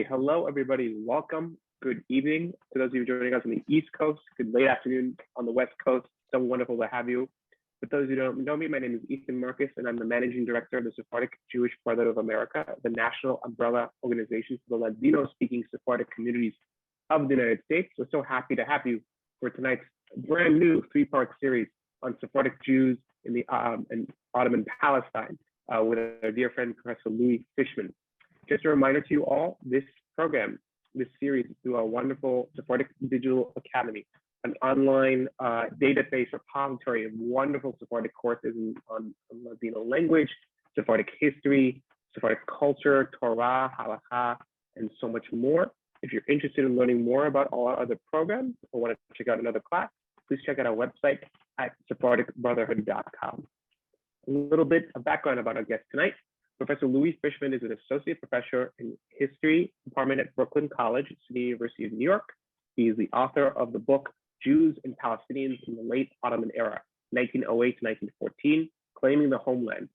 hello everybody. Welcome. Good evening to those of you joining us on the East Coast. Good late afternoon on the West Coast. So wonderful to have you. For those who don't know me, my name is Ethan Marcus, and I'm the Managing Director of the Sephardic Jewish Brotherhood of America, the national umbrella organization for the Ladino-speaking Sephardic communities of the United States. We're so happy to have you for tonight's brand new three-part series on Sephardic Jews in the Ottoman Palestine with our dear friend, Professor Louis Fishman. Just a reminder to you all, this program, this series is through our wonderful Sephardic Digital Academy, an online database repository of wonderful Sephardic courses on Ladino language, Sephardic history, Sephardic culture, Torah, halakha, and so much more. If you're interested in learning more about all our other programs or want to check out another class, please check out our website at sephardicbrotherhood.com. A little bit of background about our guest tonight. Professor Louis Fishman is an associate professor in history department at Brooklyn College, City University of New York. He is the author of the book, Jews and Palestinians in the Late Ottoman Era, 1908 to 1914, Claiming the Homeland.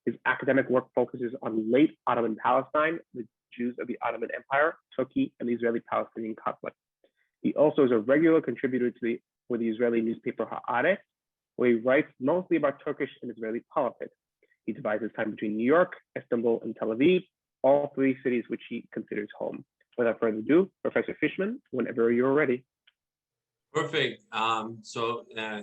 His academic work focuses on late Ottoman Palestine, the Jews of the Ottoman Empire, Turkey, and the Israeli-Palestinian conflict. He also is a regular contributor for the Israeli newspaper Haaretz, where he writes mostly about Turkish and Israeli politics. He divides his time between New York, Istanbul, and Tel Aviv, all three cities which he considers home. Without further ado, Professor Fishman, whenever you're ready. Perfect.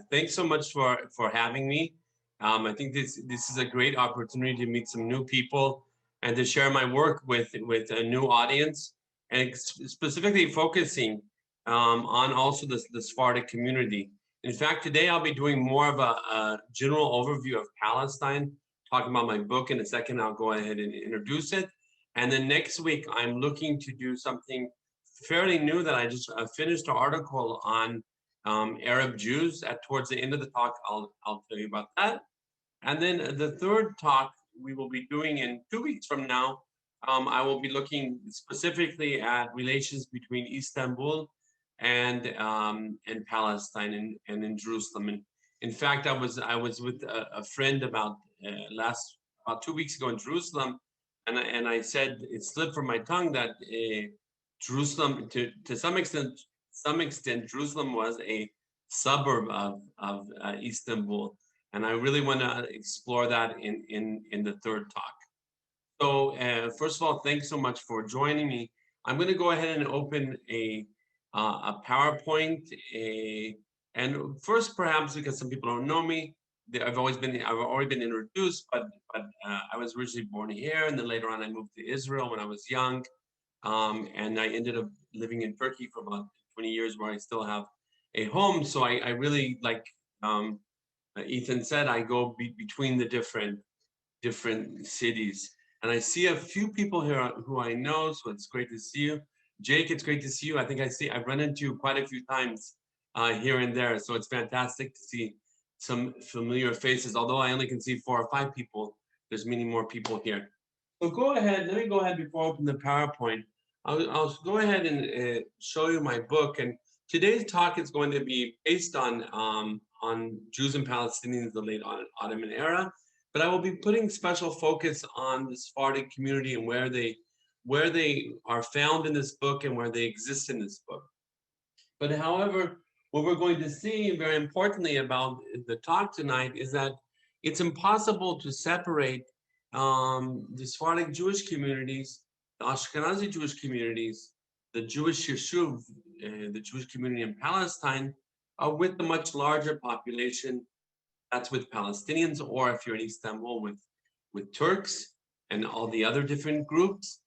Thanks so much for having me. I think this is a great opportunity to meet some new people and to share my work with a new audience, and specifically focusing on also the Sephardic community. In fact, today I'll be doing more of a general overview of Palestine, talking about my book. In a second, I'll go ahead and introduce it. And then next week, I'm looking to do something fairly new that I just finished an article on Arab Jews. Towards the end of the talk, I'll tell you about that. And then the third talk we will be doing in 2 weeks from now, I will be looking specifically at relations between Istanbul and Palestine and in Jerusalem. And in fact, I was with a friend about 2 weeks ago in Jerusalem, and I said it slipped from my tongue that Jerusalem, to some extent, Jerusalem was a suburb of Istanbul, and I really want to explore that in the third talk. So first of all, thanks so much for joining me. I'm going to go ahead and open a PowerPoint. And first, perhaps because some people don't know me, I've already been introduced, but I was originally born here, and then later on I moved to Israel when I was young, and I ended up living in Turkey for about 20 years, where I still have a home. So I really, like Ethan said, I go between the different cities, and I see a few people here who I know, so it's great to see you. Jake, it's great to see you. I think I've run into you quite a few times here and there, so it's fantastic to see some familiar faces. Although I only can see 4 or 5 people, there's many more people here. So let me go ahead before I open the PowerPoint. I'll go ahead and show you my book. And today's talk is going to be based on Jews and Palestinians in the late Ottoman era, but I will be putting special focus on the Sephardic community and where they are found in this book and where they exist in this book. But however, what we're going to see very importantly about the talk tonight is that it's impossible to separate the Sephardic Jewish communities, the Ashkenazi Jewish communities, the Jewish Yeshuv, the Jewish community in Palestine, with the much larger population that's with Palestinians, or if you're in Istanbul, with Turks and all the other different groups,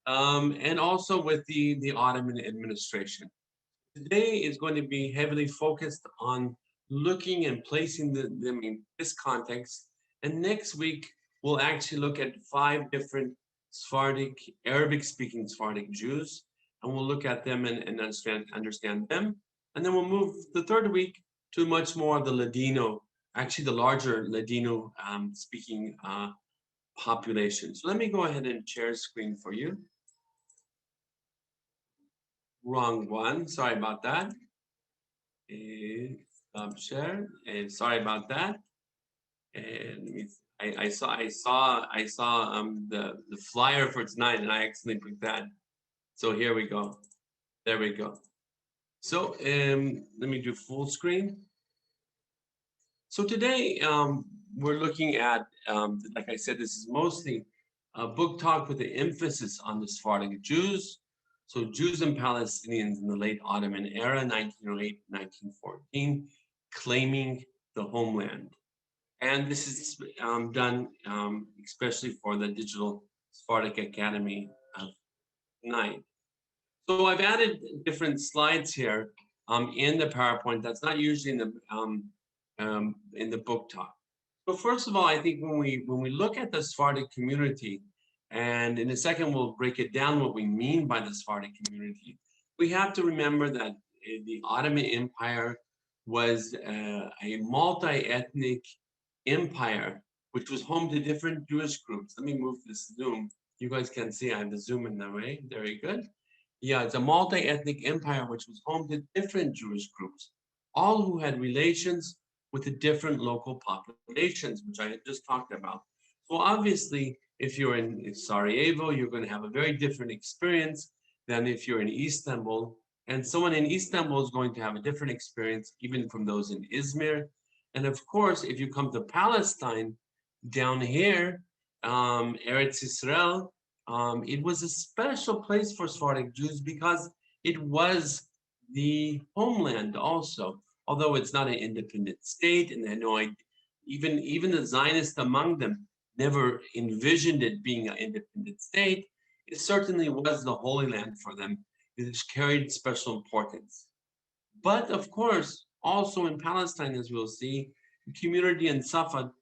and also with the Ottoman administration. Today is going to be heavily focused on looking and placing them in this context. And next week, we'll actually look at 5 different Sephardic, Arabic-speaking Sephardic Jews, and we'll look at them and understand them. And then we'll move the third week to much more of the Ladino, actually the larger Ladino speaking population. So let me go ahead and share screen for you. Wrong one. Sorry about that. Stop share. Sorry about that. And I saw the flyer for tonight, and I accidentally put that So here we go. There we go. So let me do full screen. So today we're looking at, like I said, this is mostly a book talk with the emphasis on the Sephardic Jews. So Jews and Palestinians in the late Ottoman era, 1908, 1914, claiming the homeland. And this is done especially for the Digital Sephardic Academy of tonight. So I've added different slides here in the PowerPoint. That's not usually in the book talk. So first of all, I think when we look at the Sephardic community, and in a second we'll break it down what we mean by the Sephardic community, we have to remember that the Ottoman Empire was a multi-ethnic empire, which was home to different Jewish groups. Let me move this Zoom. You guys can see I have the Zoom in the way. Very good. Yeah, it's a multi-ethnic empire which was home to different Jewish groups, all who had relations with the different local populations, which I had just talked about. So obviously, if you're in Sarajevo, you're going to have a very different experience than if you're in Istanbul. And someone in Istanbul is going to have a different experience, even from those in Izmir. And of course, if you come to Palestine, down here, Eretz Israel, it was a special place for Sephardic Jews because it was the homeland also, although it's not an independent state, and they had no idea, even the Zionists among them never envisioned it being an independent state. It certainly was the Holy Land for them. It carried special importance. But of course, also in Palestine, as we'll see, the community in Safed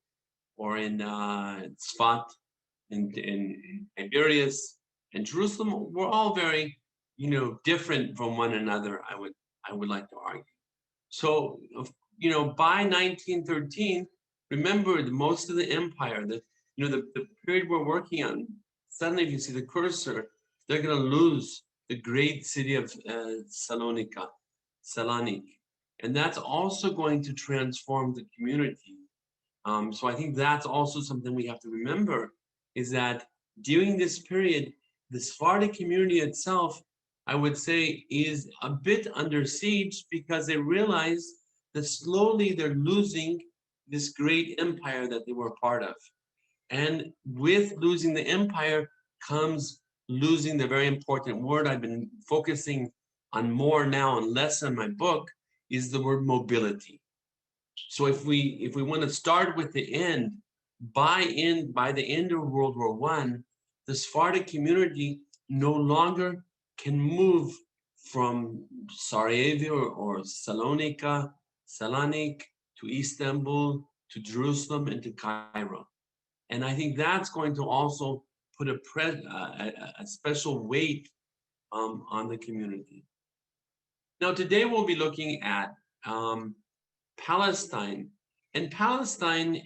or in Tzfat, in Tiberias and Jerusalem were all very, different from one another. I would like to argue. So, by 1913, remember most of the empire, the period we're working on. Suddenly, if you see the cursor, they're going to lose the great city of Salonik, and that's also going to transform the community. So I think that's also something we have to remember, is that during this period, the Sephardic community itself, I would say, is a bit under siege because they realize that slowly they're losing this great empire that they were part of. And with losing the empire comes losing the very important word I've been focusing on more now and less in my book, is the word mobility. So if we want to start with the end, by the end of World War I, the Sephardic community no longer can move from Sarajevo or Salonik to Istanbul to Jerusalem and to Cairo. And I think that's going to also put a special weight on the community. Now today we'll be looking at Palestine, and Palestine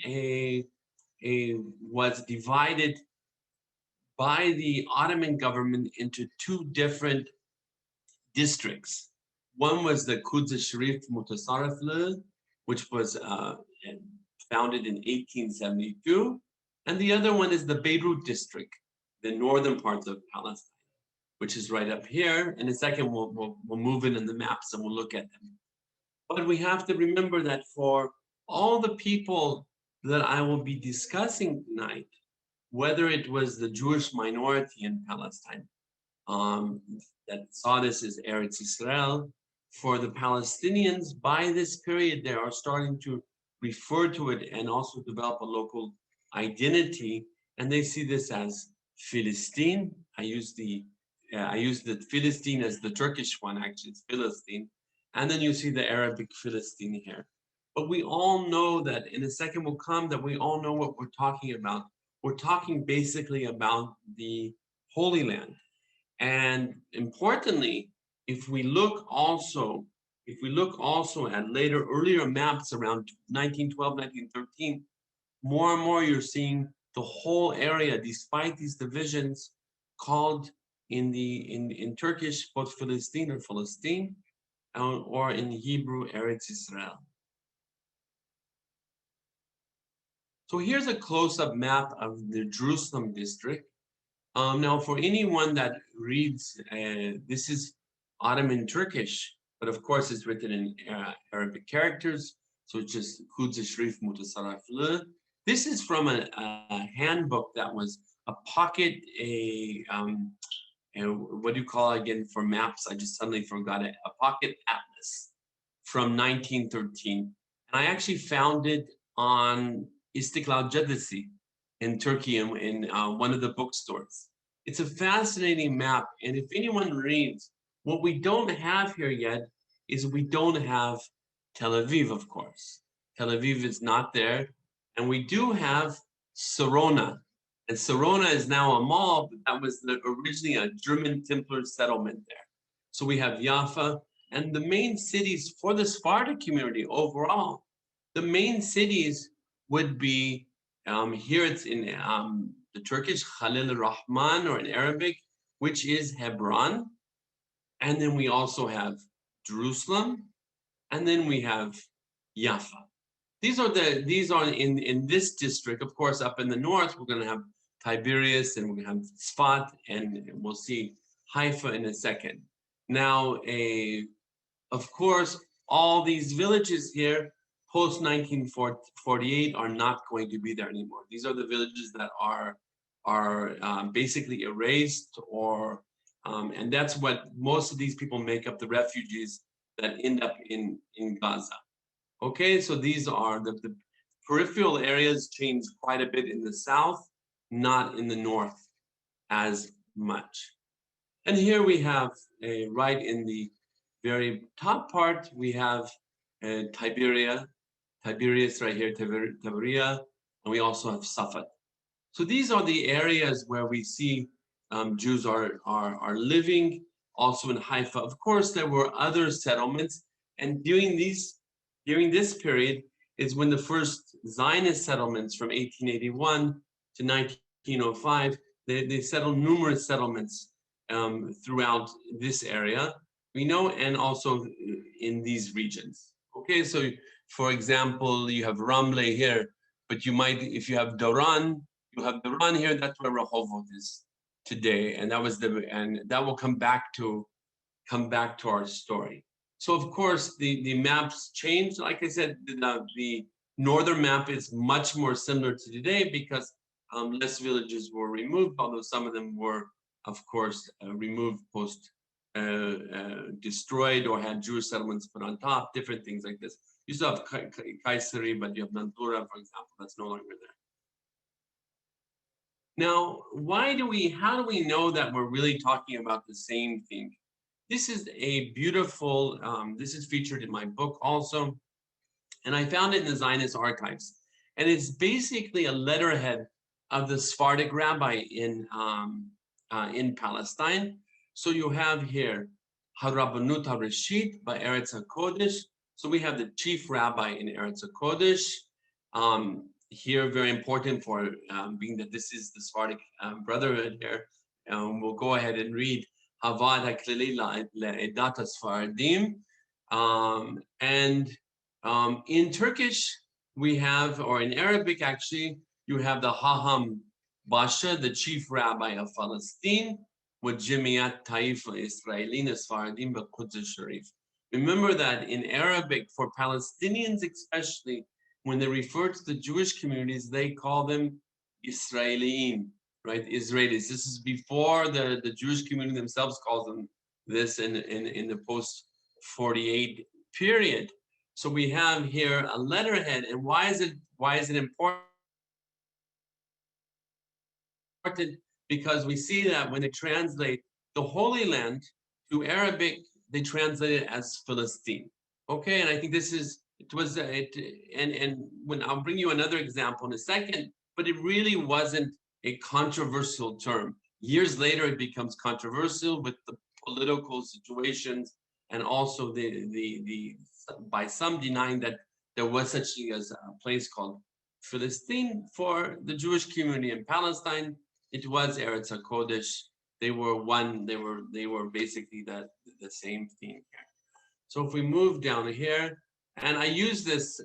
was divided by the Ottoman government into two different districts. One was the Quds Sharif Mutasarrif, which was founded in 1872, and the other one is the Beirut district, the northern parts of Palestine, which is right up here. In a second, we'll move in the maps and we'll look at them. But we have to remember that for all the people that I will be discussing tonight, whether it was the Jewish minority in Palestine that saw this as Eretz Israel, for the Palestinians, by this period, they are starting to refer to it and also develop a local identity, and they see this as Philistine. I use the Philistine as the Turkish one, actually, it's Philistine. And then you see the Arabic Philistine here. But we all know that, in a second will come, that we all know what we're talking about. We're talking basically about the Holy Land. And importantly, if we look also at earlier maps around 1912, 1913, more and more you're seeing the whole area, despite these divisions, called in Turkish both Philistine or Palestine, or in Hebrew, Eretz Israel. So here's a close-up map of the Jerusalem district. Now, for anyone that reads, this is Ottoman Turkish, but of course it's written in Arabic characters. So it's just Quds Sharif Mutasarraflı. This is from a handbook that was a pocket, what do you call it again for maps? I just suddenly forgot it. A pocket atlas from 1913. And I actually found it on Istiklal Caddesi in Turkey in one of the bookstores. It's a fascinating map. And if anyone reads, what we don't have here yet is we don't have Tel Aviv, of course. Tel Aviv is not there. And we do have Sarona. And Sarona is now a mall, but that was originally a German Templar settlement there. So we have Jaffa, and the main cities for the Sephardic community overall, the main cities would be, here it's in the Turkish, Khalil Rahman, or in Arabic, which is Hebron. And then we also have Jerusalem, and then we have Jaffa. These are in this district. Of course, up in the north, we're going to have Tiberias, and we're going to have Sfat, and we'll see Haifa in a second. Now, of course, all these villages here post 1948 are not going to be there anymore. These are the villages that are basically erased, or and that's what most of these people make up, the refugees that end up in Gaza. Okay, so these are the peripheral areas change quite a bit in the south, not in the north as much. And here we have, right in the very top part, we have Tiberias right here, Tiberia, and we also have Safat. So these are the areas where we see Jews are living, also in Haifa. Of course, there were other settlements, and during this period is when the first Zionist settlements from 1881 to 1905, they settled numerous settlements throughout this area, we know, and also in these regions. Okay, so for example, you have Ramle here, but you might, if you have Doran, you have Doran here, that's where Rehovot is today, and that will come back to our story. So of course, the maps change. Like I said, the northern map is much more similar to today because less villages were removed, although some of them were, of course, removed post destroyed, or had Jewish settlements put on top, different things like this. You still have Kayseri, but you have Nantura, for example, that's no longer there. Now, how do we know that we're really talking about the same thing? This is a beautiful, this is featured in my book also, and I found it in the Zionist archives. And it's basically a letterhead of the Sephardic rabbi in Palestine. So you have here, Harabbanut HaReshit by Eretz HaKodesh. So we have the chief rabbi in Eretz HaKodesh. Here, very important for being that this is the Sephardic Brotherhood here. We'll go ahead and read Havad HaKlili Le'edat HaSfaradim. And in Turkish, we have, or in Arabic actually, you have the Haham Basha, the chief rabbi of Palestine, with Jamiat Taifa Israelin Sfaradim Quds Sharif. Remember that in Arabic, for Palestinians especially, when they refer to the Jewish communities, they call them Israeliin, right? Israelis. This is before the Jewish community themselves calls them this in the post-48 period. So we have here a letterhead, and why is it important? Because we see that when they translate the Holy Land to Arabic, they translate it as Philistine. Okay, and I think this is and when I'll bring you another example in a second, but it really wasn't a controversial term. Years later, it becomes controversial with the political situations, and also the by some denying that there was such thing as a place called Philistine for the Jewish community in Palestine. It was Eretz HaKodesh. They were one. They were basically the same thing here. So if we move down here, and I use this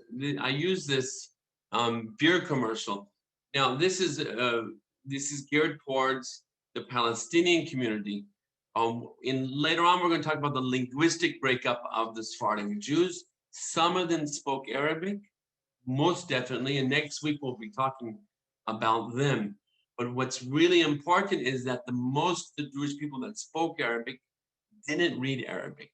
beer commercial. Now this is geared towards the Palestinian community. Later on, we're going to talk about the linguistic breakup of the Sephardic Jews. Some of them spoke Arabic, most definitely, and next week we'll be talking about them. But what's really important is that the Jewish people that spoke Arabic didn't read Arabic.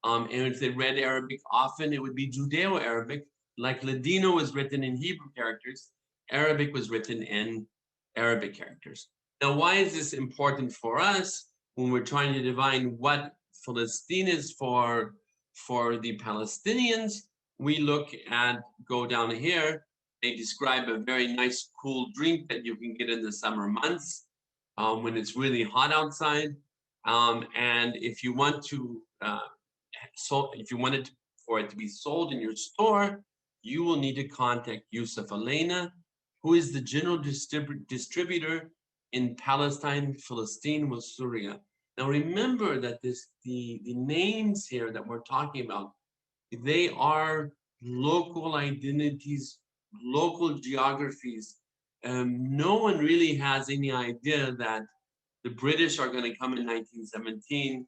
And if they read Arabic, often it would be Judeo-Arabic, like Ladino was written in Hebrew characters, Arabic was written in Arabic characters. Now, why is this important for us when we're trying to define what Palestine is for the Palestinians? We go down here, they describe a very nice, cool drink that you can get in the summer months when it's really hot outside. And if you want to, for it to be sold in your store, you will need to contact Yusuf Elena, who is the general distributor in Palestine, Philistine, with Syria. Now remember that the names here that we're talking about, they are local identities, local geographies. No one really has any idea that the British are going to come in 1917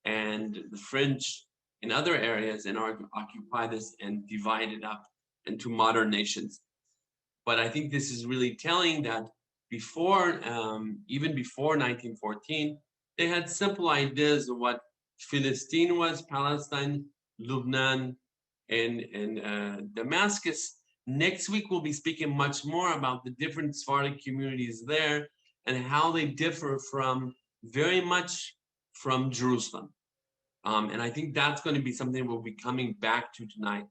and the French in other areas and occupy this and divide it up into modern nations. But I think this is really telling that even before 1914, they had simple ideas of what Philistine was, Palestine, Lebanon, and Damascus. Next week, we'll be speaking much more about the different Sephardic communities there and how they differ very much from Jerusalem. And I think that's going to be something we'll be coming back to tonight,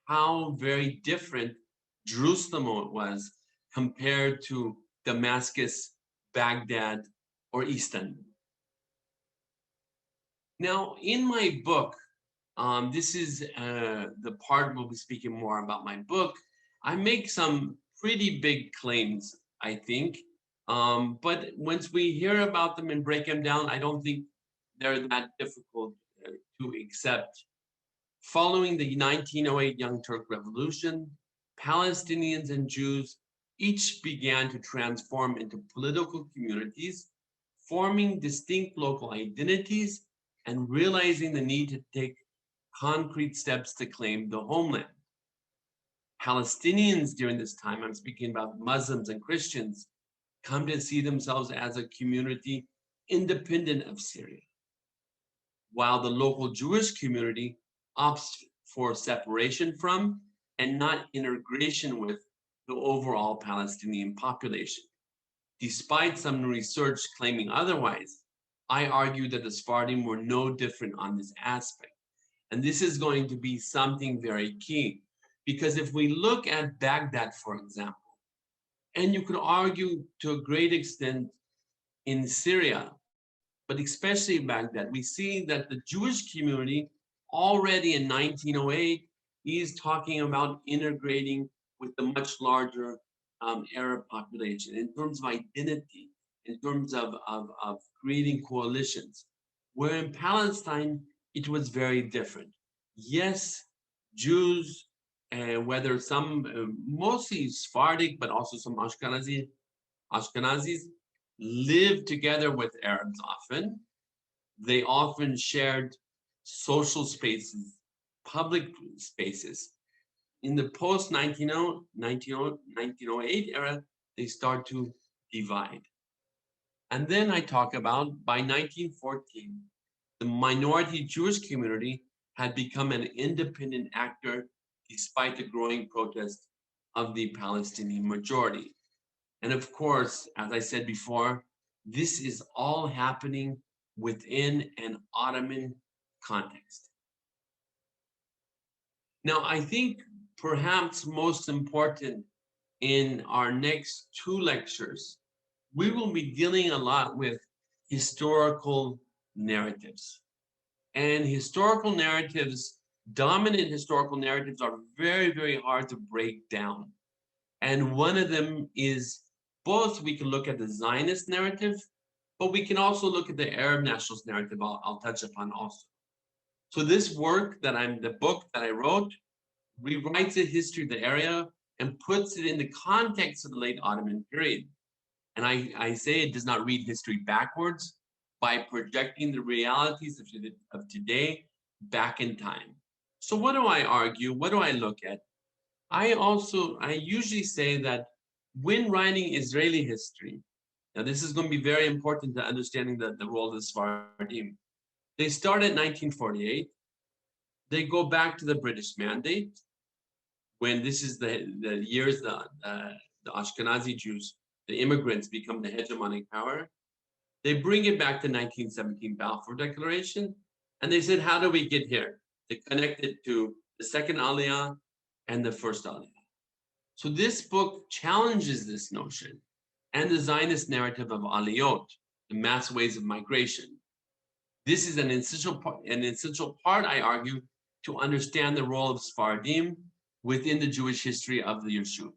how very different Jerusalem was compared to Damascus, Baghdad, or Istanbul. Now, in my book, this is the part we'll be speaking more about my book. I make some pretty big claims, I think. But once we hear about them and break them down, I don't think they're that difficult to accept. Following the 1908 Young Turk Revolution, Palestinians and Jews each began to transform into political communities, forming distinct local identities and realizing the need to take concrete steps to claim the homeland. Palestinians during this time, I'm speaking about Muslims and Christians, come to see themselves as a community independent of Syria, while the local Jewish community opts for separation from and not integration with the overall Palestinian population. Despite some research claiming otherwise, I argue that the Sephardim were no different on this aspect. And this is going to be something very key, because if we look at Baghdad, for example, and you could argue to a great extent in Syria, but especially Baghdad, we see that the Jewish community already in 1908 is talking about integrating with the much larger Arab population in terms of identity, in terms of creating coalitions. Where in Palestine, it was very different. Yes, Jews, whether some, mostly Sephardic, but also some Ashkenazis, lived together with Arabs often. They often shared social spaces, public spaces. In the post-1908 era, they start to divide. And then I talk about, by 1914, the minority Jewish community had become an independent actor despite the growing protest of the Palestinian majority. And of course, as I said before, this is all happening within an Ottoman context. Now, I think perhaps most important in our next two lectures, we will be dealing a lot with historical narratives. And historical narratives, dominant historical narratives, are very, very hard to break down. And one of them is both, we can look at the Zionist narrative, but we can also look at the Arab nationalist narrative I'll touch upon also. So this work the book that I wrote, rewrites the history of the area and puts it in the context of the late Ottoman period. And I say it does not read history backwards by projecting the realities of today back in time. So what do I argue? What do I look at? I usually say that when writing Israeli history, now this is going to be very important to understanding the role of the Sephardim. They start at 1948. They go back to the British Mandate, when this is the years the Ashkenazi Jews, the immigrants, become the hegemonic power. They bring it back to 1917 Balfour Declaration, and they said, how do we get here? They connect it to the second Aliyah and the first Aliyah. So this book challenges this notion and the Zionist narrative of Aliyot, the mass waves of migration. This is an essential part, I argue, to understand the role of Sephardim within the Jewish history of the Yeshuf.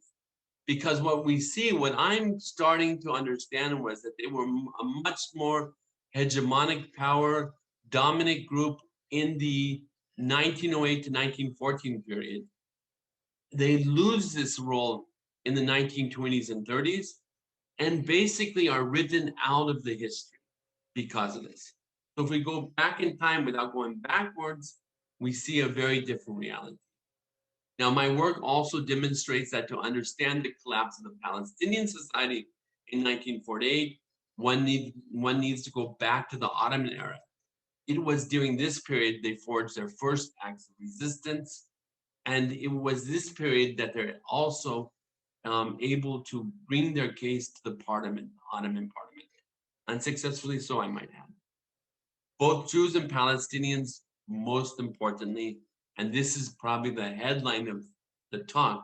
Because what we see, what I'm starting to understand, was that they were a much more hegemonic power, dominant group in the 1908 to 1914 period. They lose this role in the 1920s and 30s, and basically are written out of the history because of this. So if we go back in time without going backwards, we see a very different reality. Now, my work also demonstrates that to understand the collapse of the Palestinian society in 1948, one needs to go back to the Ottoman era. It was during this period they forged their first acts of resistance, and it was this period that they're also able to bring their case to the Ottoman Parliament, unsuccessfully so, I might add. Both Jews and Palestinians, most importantly, and this is probably the headline of the talk,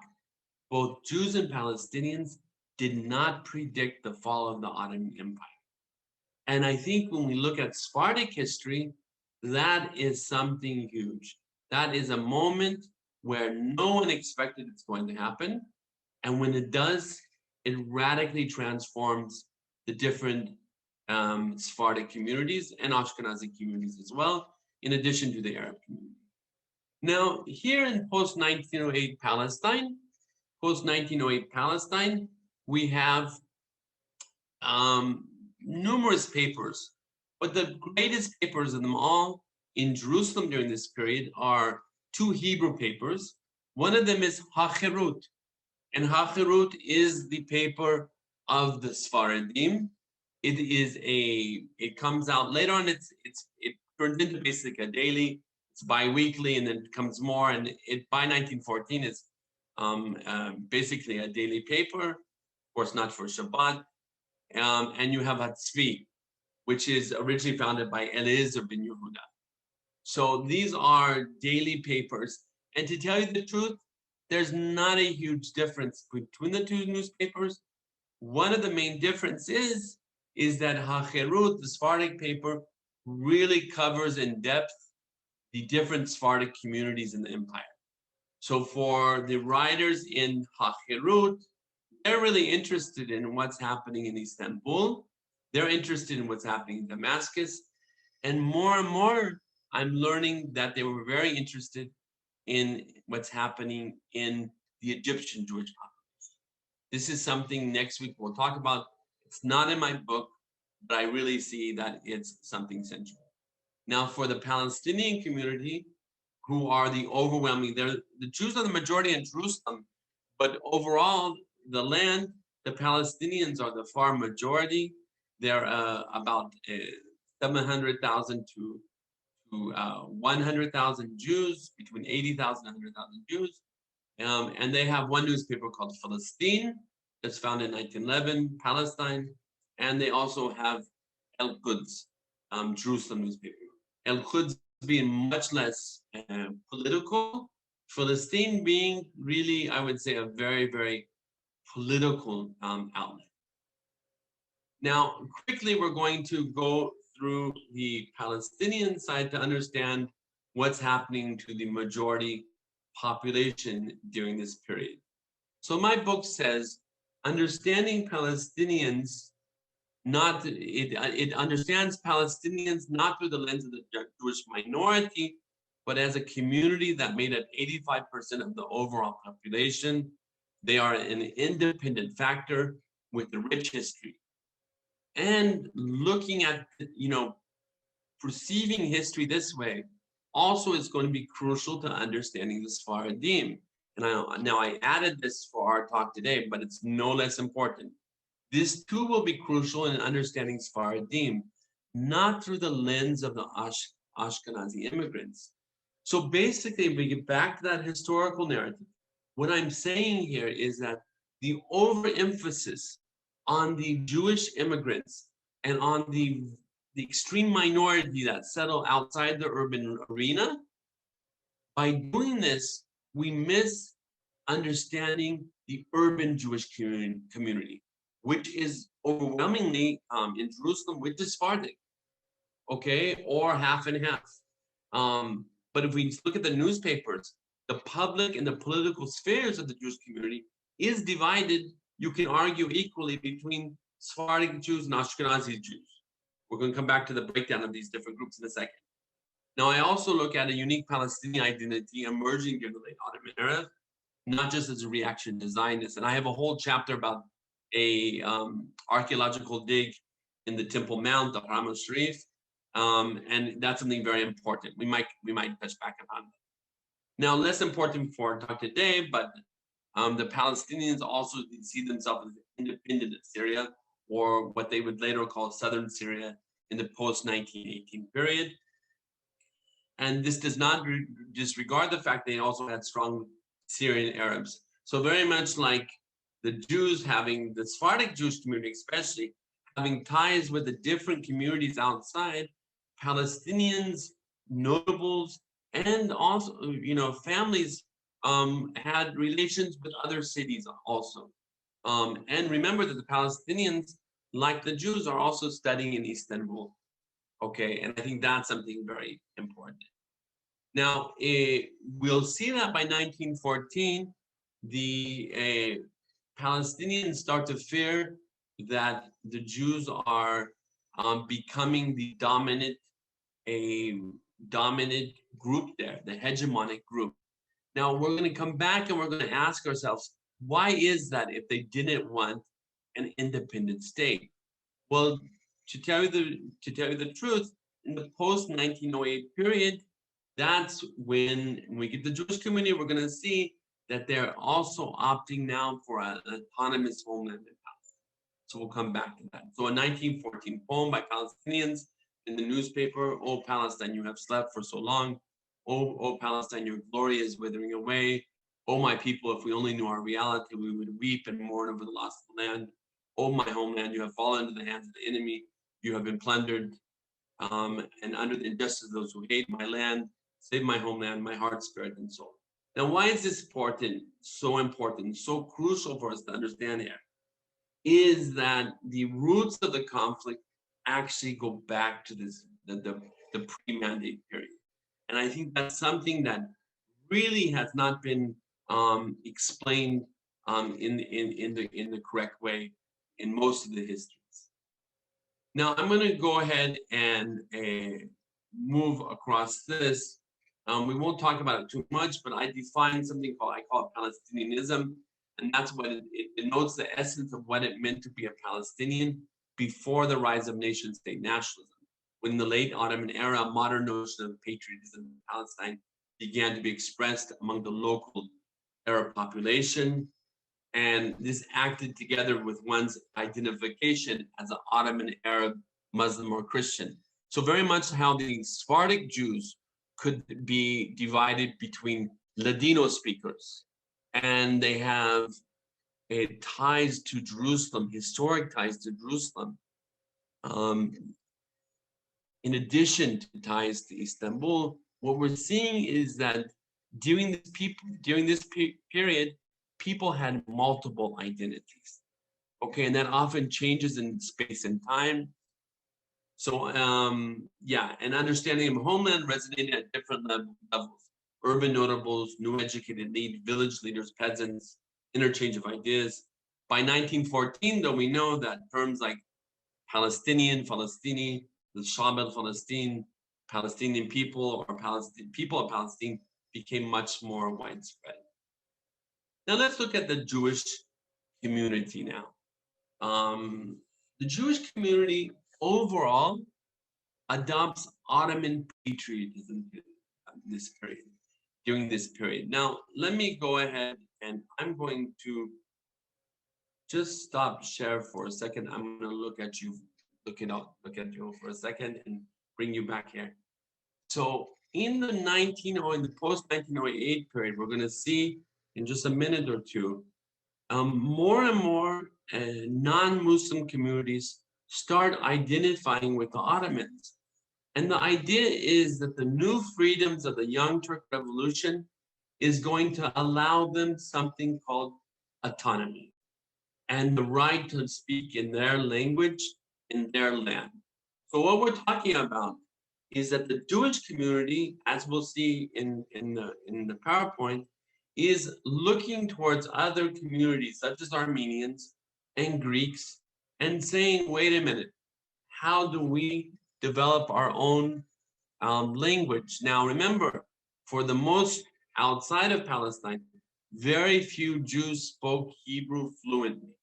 both Jews and Palestinians did not predict the fall of the Ottoman Empire. And I think when we look at Sephardic history, that is something huge. That is a moment where no one expected it's going to happen. And when it does, it radically transforms the different Sephardic communities and Ashkenazi communities as well, in addition to the Arab community. Now, here in post-1908 Palestine, we have numerous papers, but the greatest papers of them all in Jerusalem during this period are two Hebrew papers. One of them is HaCherut, and HaCherut is the paper of the Sephardim. It comes out later on. It turns into basically a daily. It's bi-weekly, and then it comes more. And by 1914 is basically a daily paper. Of course, not for Shabbat. And you have Hatzvi, which is originally founded by Eliezer ben Yehuda. So these are daily papers. And to tell you the truth, there's not a huge difference between the two newspapers. One of the main differences is that HaCherut, the Sephardic paper, really covers in depth the different Sephardic communities in the empire. So for the writers in HaCherut, they're really interested in what's happening in Istanbul. They're interested in what's happening in Damascus. And more, I'm learning that they were very interested in what's happening in the Egyptian Jewish population. This is something next week we'll talk about. It's not in my book, but I really see that it's something central. Now, for the Palestinian community, who are the overwhelming, the Jews are the majority in Jerusalem, but overall, the land, the Palestinians are the far majority. They're about 700,000 to 100,000 Jews, between 80,000 and 100,000 Jews. And they have one newspaper called Palestine, that's founded in 1911, Palestine. And they also have El-Quds, Jerusalem newspaper. El-Quds being much less political, Palestine being really, I would say, a very, very political outlet. Now, quickly, we're going to go through the Palestinian side to understand what's happening to the majority population during this period. So my book says, understanding Palestinians, it understands Palestinians not through the lens of the Jewish minority, but as a community that made up 85% of the overall population. They are an independent factor with a rich history. And looking at, perceiving history this way also is going to be crucial to understanding the Sephardim. And now I added this for our talk today, but it's no less important. This too will be crucial in understanding Sephardim, not through the lens of the Ashkenazi immigrants. So basically, if we get back to that historical narrative, what I'm saying here is that the overemphasis on the Jewish immigrants and on the extreme minority that settle outside the urban arena, by doing this, we miss understanding the urban Jewish community, which is overwhelmingly in Jerusalem, which is Sephardic, okay, or half and half. But if we look at the newspapers, the public and the political spheres of the Jewish community is divided, you can argue equally between Sephardic Jews and Ashkenazi Jews. We're going to come back to the breakdown of these different groups in a second. Now, I also look at a unique Palestinian identity emerging during the late Ottoman era, not just as a reaction to Zionists. And I have a whole chapter about a archaeological dig in the Temple Mount, the Haram al-Sharif, and that's something very important. We might touch back upon that. Now, less important for our talk today, but the Palestinians also see themselves as independent of Syria, or what they would later call Southern Syria in the post-1918 period. And this does not disregard the fact they also had strong Syrian Arabs. So very much like the Jews having, the Sephardic Jewish community especially, having ties with the different communities outside, Palestinians, notables, and also, families had relations with other cities also. And remember that the Palestinians, like the Jews, are also studying in Istanbul. Okay, and I think that's something very important. Now, we'll see that by 1914, the Palestinians start to fear that the Jews are becoming the dominant group there, the hegemonic group. Now, we're going to come back and we're going to ask ourselves, why is that if they didn't want an independent state? Well, to tell you the truth, in the post-1908 period, that's when we get the Jewish community, we're going to see that they're also opting now for an autonomous homeland in Palestine. So we'll come back to that. So a 1914 poem by Palestinians in the newspaper, "Oh Palestine, you have slept for so long. Oh Palestine, your glory is withering away. Oh my people, if we only knew our reality, we would weep and mourn over the loss of the land. Oh my homeland, you have fallen into the hands of the enemy. You have been plundered and under the injustice of those who hate my land. Save my homeland, my heart, spirit, and soul." Now, why is this important, so crucial for us to understand here? Is that the roots of the conflict actually go back to the pre-mandate period. And I think that's something that really has not been explained in the correct way in most of the histories. Now, I'm going to go ahead and move across this. We won't talk about it too much, but I define something I call Palestinianism, and that's what it denotes the essence of what it meant to be a Palestinian before the rise of nation-state nationalism. When in the late Ottoman era, a modern notion of patriotism in Palestine began to be expressed among the local Arab population, and this acted together with one's identification as an Ottoman Arab, Muslim, or Christian. So very much how the Sephardic Jews could be divided between Ladino speakers, and they have ties to Jerusalem, historic ties to Jerusalem, in addition to ties to Istanbul. What we're seeing is that during this period, people had multiple identities, okay, and that often changes in space and time. So and understanding of homeland resonated at different levels. Urban notables, new educated elite, village leaders, peasants, interchange of ideas. By 1914, though, we know that terms like Palestinian, Falastini, the Shab al-Falastin, Palestinian people, or people of Palestine became much more widespread. Now let's look at the Jewish community now. The Jewish community overall adopts Ottoman patriotism during this period. Now, let me go ahead and I'm going to just stop share for a second. I'm going to look at you for a second and bring you back here. So in the post-1908 period, we're going to see in just a minute or two, more and more non-Muslim communities start identifying with the Ottomans. And the idea is that the new freedoms of the Young Turk Revolution is going to allow them something called autonomy and the right to speak in their language in their land. So what we're talking about is that the Jewish community, as we'll see in the PowerPoint, is looking towards other communities such as Armenians and Greeks and saying, wait a minute, how do we develop our own language? Now, remember, for the most outside of Palestine, very few Jews spoke Hebrew fluently.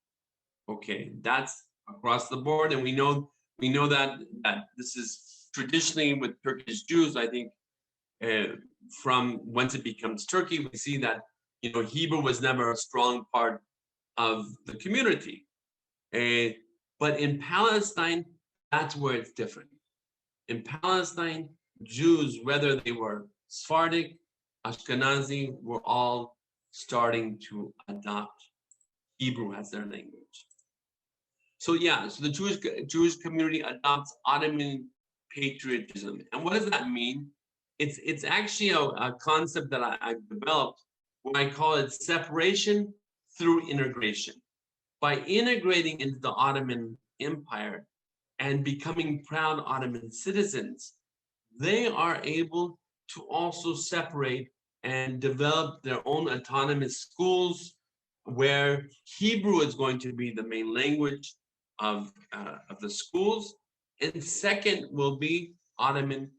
Okay, that's across the board, and we know that this is traditionally with Turkish Jews. I think from once it becomes Turkey, we see that Hebrew was never a strong part of the community. But in Palestine, that's where it's different. In Palestine, Jews, whether they were Sephardic, Ashkenazi, were all starting to adopt Hebrew as their language. So the Jewish community adopts Ottoman patriotism. And what does that mean? It's actually a concept that I've developed where I call it separation through integration. By integrating into the Ottoman Empire and becoming proud Ottoman citizens, they are able to also separate and develop their own autonomous schools where Hebrew is going to be the main language of the schools, and second will be Ottoman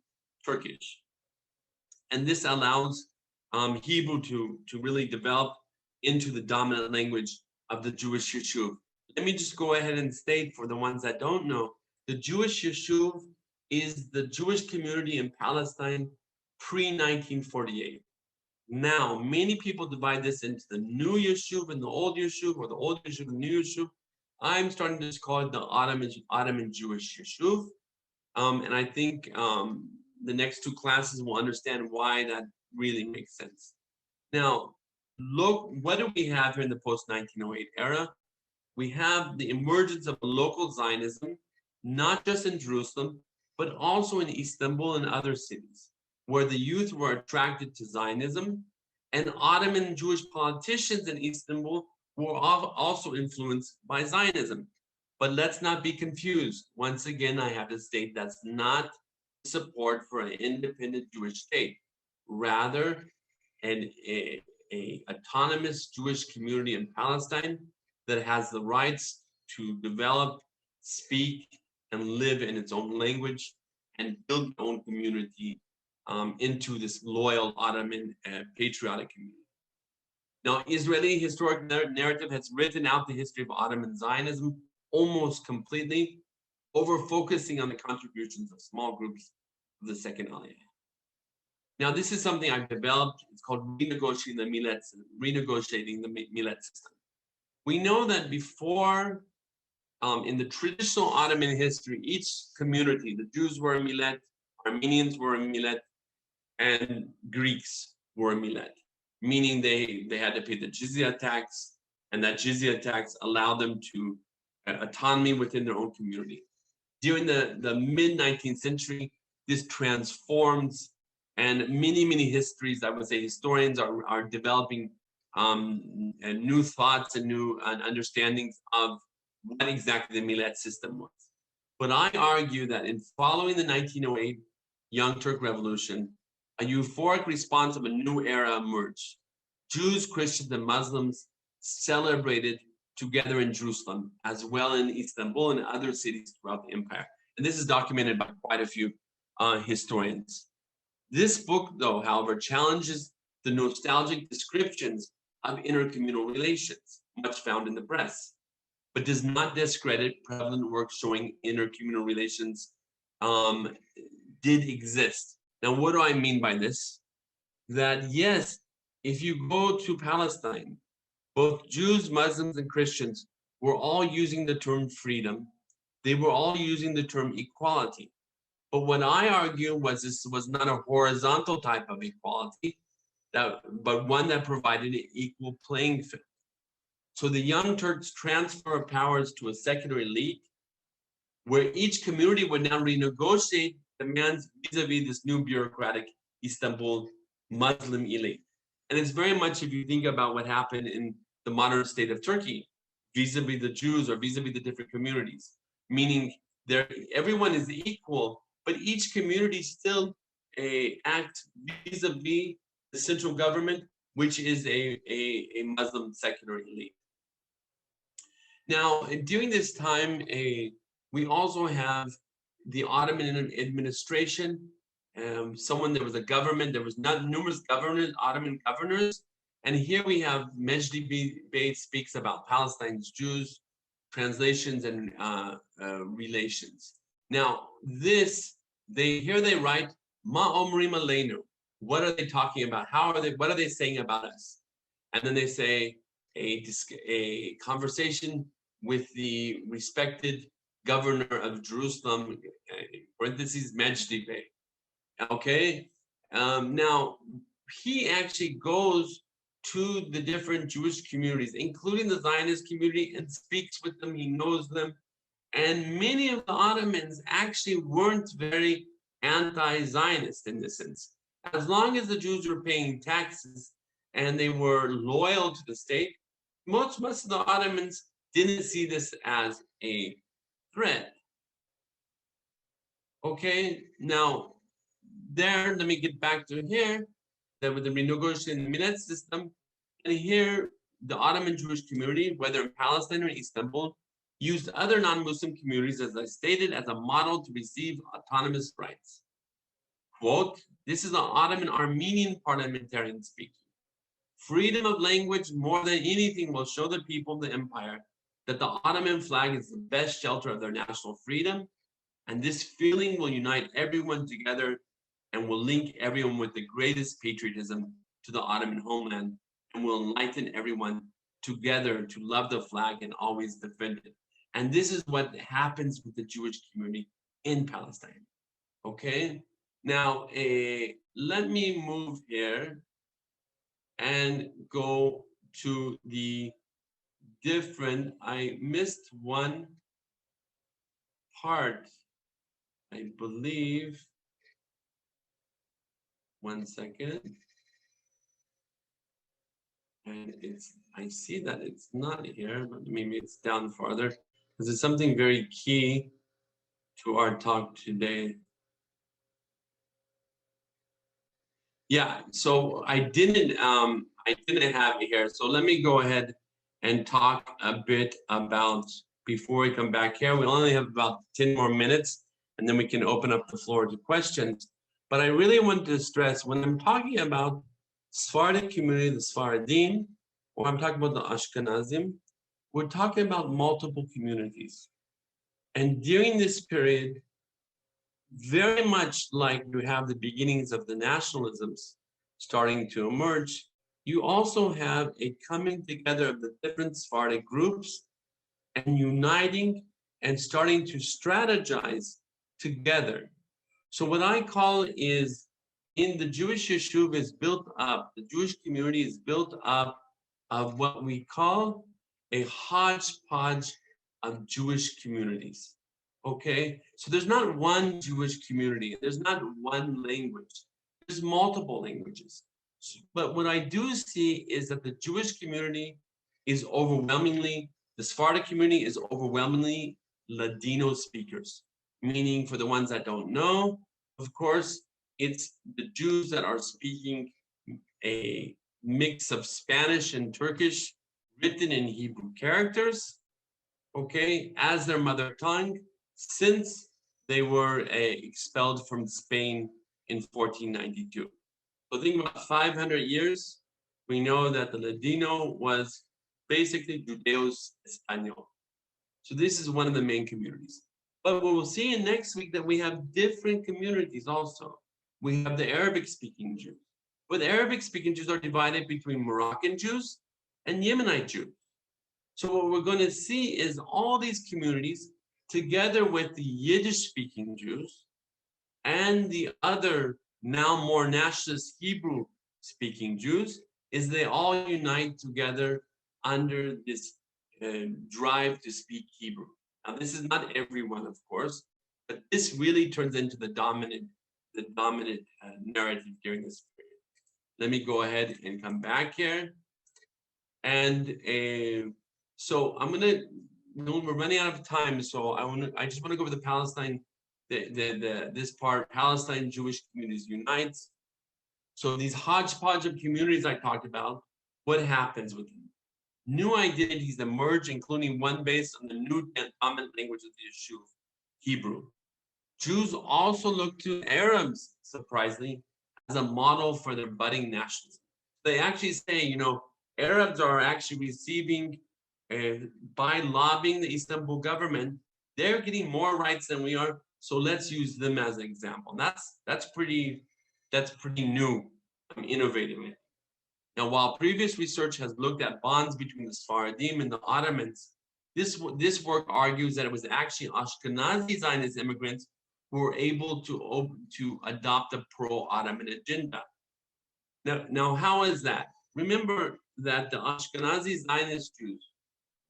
Turkish. And this allows Hebrew to really develop into the dominant language of the Jewish Yeshuv. Let me just go ahead and state for the ones that don't know, the Jewish Yeshuv is the Jewish community in Palestine pre-1948. Now, many people divide this into the new Yeshuv and the old Yeshuv, or the old Yeshuv and the new Yeshuv. I'm starting to just call it the Ottoman Jewish Yeshuv. And I think the next two classes will understand why that really makes sense. Now, look, what do we have here in the post-1908 era? We have the emergence of local Zionism, not just in Jerusalem, but also in Istanbul and other cities, where the youth were attracted to Zionism, and Ottoman Jewish politicians in Istanbul were also influenced by Zionism. But let's not be confused. Once again, I have to state that's not support for an independent Jewish state. Rather, an autonomous Jewish community in Palestine that has the rights to develop, speak, and live in its own language and build their own community into this loyal Ottoman patriotic community. Now, Israeli historic narrative has written out the history of Ottoman Zionism almost completely, over focusing on the contributions of small groups of the second Aliyah. Now, this is something I've developed. It's called renegotiating the millet system. We know that before, in the traditional Ottoman history, each community, the Jews were a millet, Armenians were a millet, and Greeks were a millet, meaning they had to pay the jizya tax, and that jizya tax allowed them to autonomy within their own community. During the mid-19th century, this transforms, and many histories, I would say historians are developing new thoughts and new understandings of what exactly the millet system was. But I argue that in following the 1908 Young Turk Revolution, a euphoric response of a new era emerged. Jews, Christians, and Muslims celebrated together in Jerusalem, as well in Istanbul and other cities throughout the empire. And this is documented by quite a few historians. This book, though, however, challenges the nostalgic descriptions of intercommunal relations, much found in the press. but does not discredit prevalent work showing intercommunal relations did exist. Now, what do I mean by this? That yes, if you go to Palestine, both Jews, Muslims, and Christians were all using the term freedom. They were all using the term equality. But what I argue was this was not a horizontal type of equality, but one that provided an equal playing field. So the Young Turks transfer of powers to a secular elite, where each community would now renegotiate demands vis-a-vis this new bureaucratic Istanbul Muslim elite. And it's very much, if you think about what happened in the modern state of Turkey, vis-a-vis the Jews or vis-a-vis the different communities, meaning everyone is equal, but each community still act vis-a-vis the central government, which is a Muslim secular elite. Now, during this time, we also have the Ottoman administration. There was a government, there was numerous governors, Ottoman governors. And here we have Mejdi Bey speaks about Palestine's Jews, translations and relations. Now, here they write, Ma Omrim Aleinu. What are they talking about? What are they saying about us? And then they say a conversation with the respected governor of Jerusalem, parentheses, Mejdi Bey. Okay, now he actually goes to the different Jewish communities, including the Zionist community, and speaks with them. He knows them. And many of the Ottomans actually weren't very anti-Zionist in this sense. As long as the Jews were paying taxes and they were loyal to the state, most of the Ottomans didn't see this as a threat. Okay, now let me get back to here, that with the renegotiating the Minette system, and here the Ottoman Jewish community, whether in Palestine or Istanbul, used other non-Muslim communities, as I stated, as a model to receive autonomous rights. Quote, this is an Ottoman Armenian parliamentarian speaking. Freedom of language, more than anything, will show the people of the empire that the Ottoman flag is the best shelter of their national freedom, and this feeling will unite everyone together and will link everyone with the greatest patriotism to the Ottoman homeland, and will enlighten everyone together to love the flag and always defend it. And this is what happens with the Jewish community in Palestine. Okay, now let me move here and go to the different, I missed one part, I believe. One second. And I see that it's not here, but maybe it's down farther, because it's something very key to our talk today. Yeah, so I didn't have it here. So let me go ahead and talk a bit about, before we come back here, we only have about 10 more minutes, and then we can open up the floor to questions. But I really want to stress, when I'm talking about Sephardic community, the Sephardim, or I'm talking about the Ashkenazim, we're talking about multiple communities. And during this period, very much like you have the beginnings of the nationalisms starting to emerge, you also have a coming together of the different Sephardic groups and uniting and starting to strategize together. So what I call is, in the Jewish Yeshuv is built up, the Jewish community is built up of what we call a hodgepodge of Jewish communities. Okay, so there's not one Jewish community, there's not one language, there's multiple languages. But what I do see is that the Jewish community is overwhelmingly, the Sephardic community is overwhelmingly Ladino speakers, meaning, for the ones that don't know, of course, it's the Jews that are speaking a mix of Spanish and Turkish written in Hebrew characters, okay, as their mother tongue, since they were expelled from Spain in 1492. So think about 500 years, we know that the Ladino was basically Judeos Espanol. So this is one of the main communities. But what we'll see in next week that we have different communities also. We have the Arabic-speaking Jews. But Arabic-speaking Jews are divided between Moroccan Jews and Yemenite Jews. So what we're going to see is all these communities together with the Yiddish-speaking Jews and the other now more nationalist Hebrew-speaking Jews, is they all unite together under this drive to speak Hebrew. Now, this is not everyone, of course, but this really turns into the dominant narrative during this period. Let me go ahead and come back here. And so we're running out of time. So I just want to go over the Palestine, this part, Palestine Jewish Communities Unites. So these hodgepodge of communities I talked about, what happens with them? New identities emerge, including one based on the new and dominant language of the Yishuv, Hebrew. Jews also look to Arabs, surprisingly, as a model for their budding nationalism. They actually say, Arabs are actually receiving, by lobbying the Istanbul government, they're getting more rights than we are. So let's use them as an example. That's pretty new, innovative. Now, while previous research has looked at bonds between the Sephardim and the Ottomans, this work argues that it was actually Ashkenazi Zionist immigrants who were able to adopt a pro-Ottoman agenda. Now, how is that? Remember that the Ashkenazi Zionist Jews,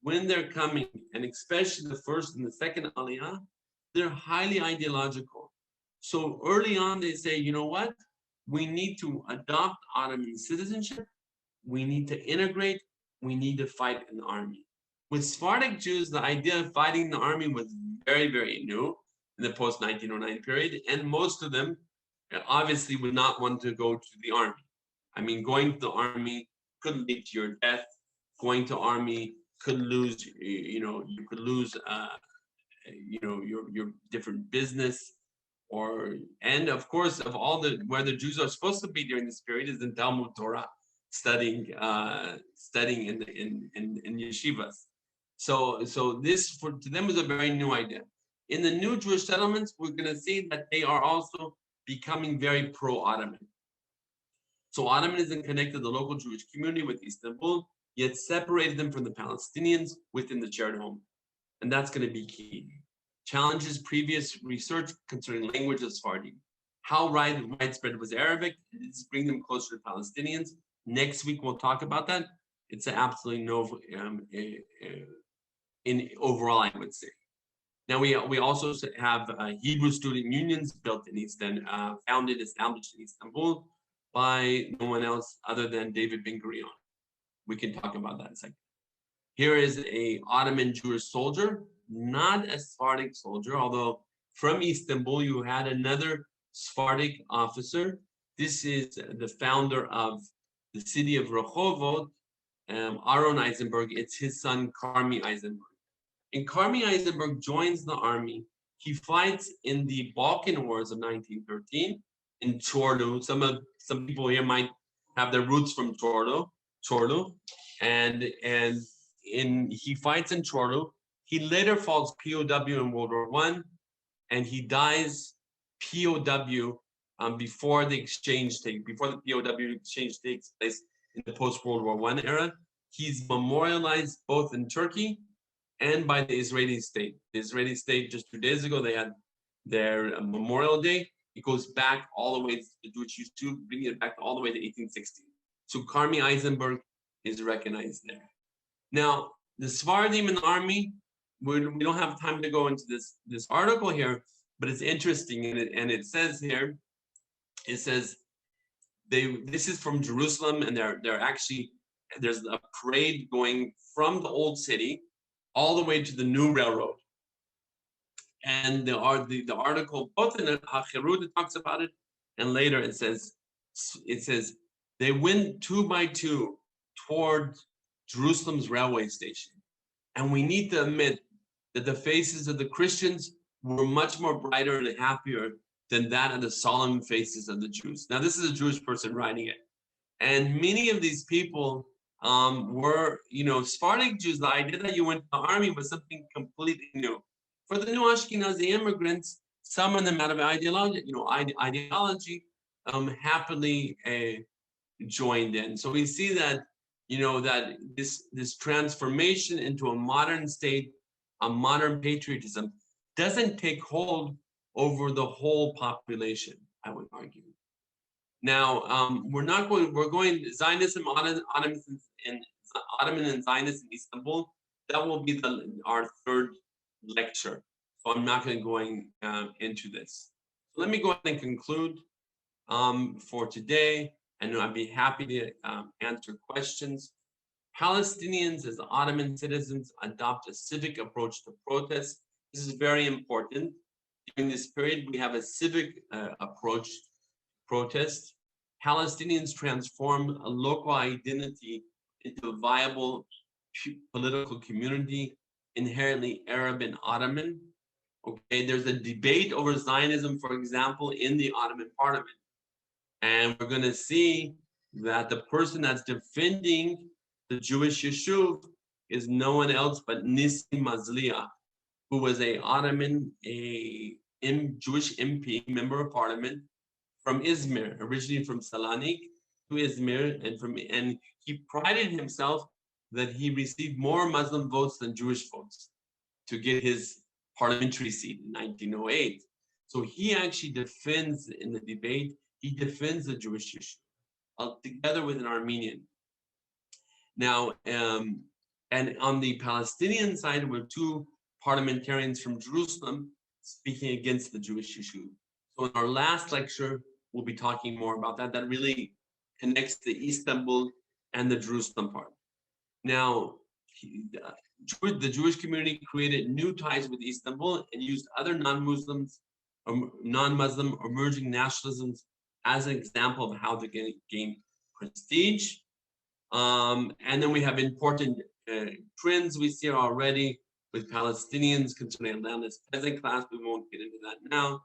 when they're coming, and especially the first and the second Aliyah, they're highly ideological. So early on, they say, you know what? We need to adopt Ottoman citizenship. We need to integrate. We need to fight in the army. With Sephardic Jews, the idea of fighting in the army was very, very new in the post-1909 period. And most of them obviously would not want to go to the army. I mean, going to the army could lead to your death. Going to army could lose, you could lose, your different business. And of course, where the Jews are supposed to be during this period is in Talmud Torah, studying in yeshivas. So this to them was a very new idea. In the new Jewish settlements, we're going to see that they are also becoming very pro-Ottoman. So Ottomanism connected the local Jewish community with Istanbul, yet separated them from the Palestinians within the shared home. And that's going to be key. Challenges previous research concerning language of Sephardi. How widespread was Arabic? It's bring them closer to Palestinians. Next week, we'll talk about that. It's absolutely no, in overall, I would say. Now, we also have Hebrew student unions built in established in Istanbul by no one else other than David Ben-Gurion. We can talk about that in a second. Here is a Ottoman Jewish soldier, not a Sephardic soldier, although from Istanbul, you had another Sephardic officer. This is the founder of the city of Rehovot, Aaron Eisenberg. It's his son, Karmi Eisenberg. And Karmi Eisenberg joins the army. He fights in the Balkan Wars of 1913 in Chorlu. Some people here might have their roots from Chorlu. And he fights in Chorlu. He later falls POW in World War I, and he dies POW before the POW exchange takes place in the post-World War I era. He's memorialized both in Turkey and by the Israeli state. The Israeli state, just 2 days ago, they had their Memorial Day. It goes back all the way to the Jewish used to bring it back all the way to 1860. So Karmi Eisenberg is recognized there. Now, the Sephardim in the army, we don't have time to go into this article here, but it's interesting, and it says here, this is from Jerusalem, and they're actually, there's a parade going from the old city all the way to the new railroad. And the article, both in the Hachirut, it talks about it, and later it says they went 2 by 2 toward Jerusalem's railway station. And we need to admit that the faces of the Christians were much more brighter and happier than that of the solemn faces of the Jews. Now, this is a Jewish person writing it. And many of these people were, Sephardic Jews. The idea that you went to the army was something completely new. For the new Ashkenazi immigrants, some of them out of ideology, happily joined in. So we see that, that this transformation into a modern state, a modern patriotism, doesn't take hold over the whole population, I would argue. Now, we're going Zionism, Ottoman and Zionist in Istanbul. That will be our third lecture. So I'm not going to go into this. So let me go ahead and conclude for today, and I'd be happy to answer questions. Palestinians as Ottoman citizens adopt a civic approach to protest. This is very important. During this period, we have a civic approach to protest. Palestinians transform a local identity into a viable political community, inherently Arab and Ottoman. Okay, there's a debate over Zionism, for example, in the Ottoman parliament. And we're going to see that the person that's defending the Jewish Yishuv is no one else but Nissim Mazliah, who was a Ottoman, Jewish MP, member of parliament from Izmir, originally from Selanik to Izmir, and he prided himself that he received more Muslim votes than Jewish votes to get his parliamentary seat in 1908. So he actually defends in the debate, he defends the Jewish issue together with an Armenian. Now, and on the Palestinian side, we're two parliamentarians from Jerusalem speaking against the Jewish issue. So in our last lecture, we'll be talking more about that. That really connects the Istanbul and the Jerusalem part. Now, the Jewish community created new ties with Istanbul and used other non-Muslims, non-Muslim emerging nationalisms as an example of how to gain prestige. And then we have important trends we see already with Palestinians concerning land as peasant class. We won't get into that now.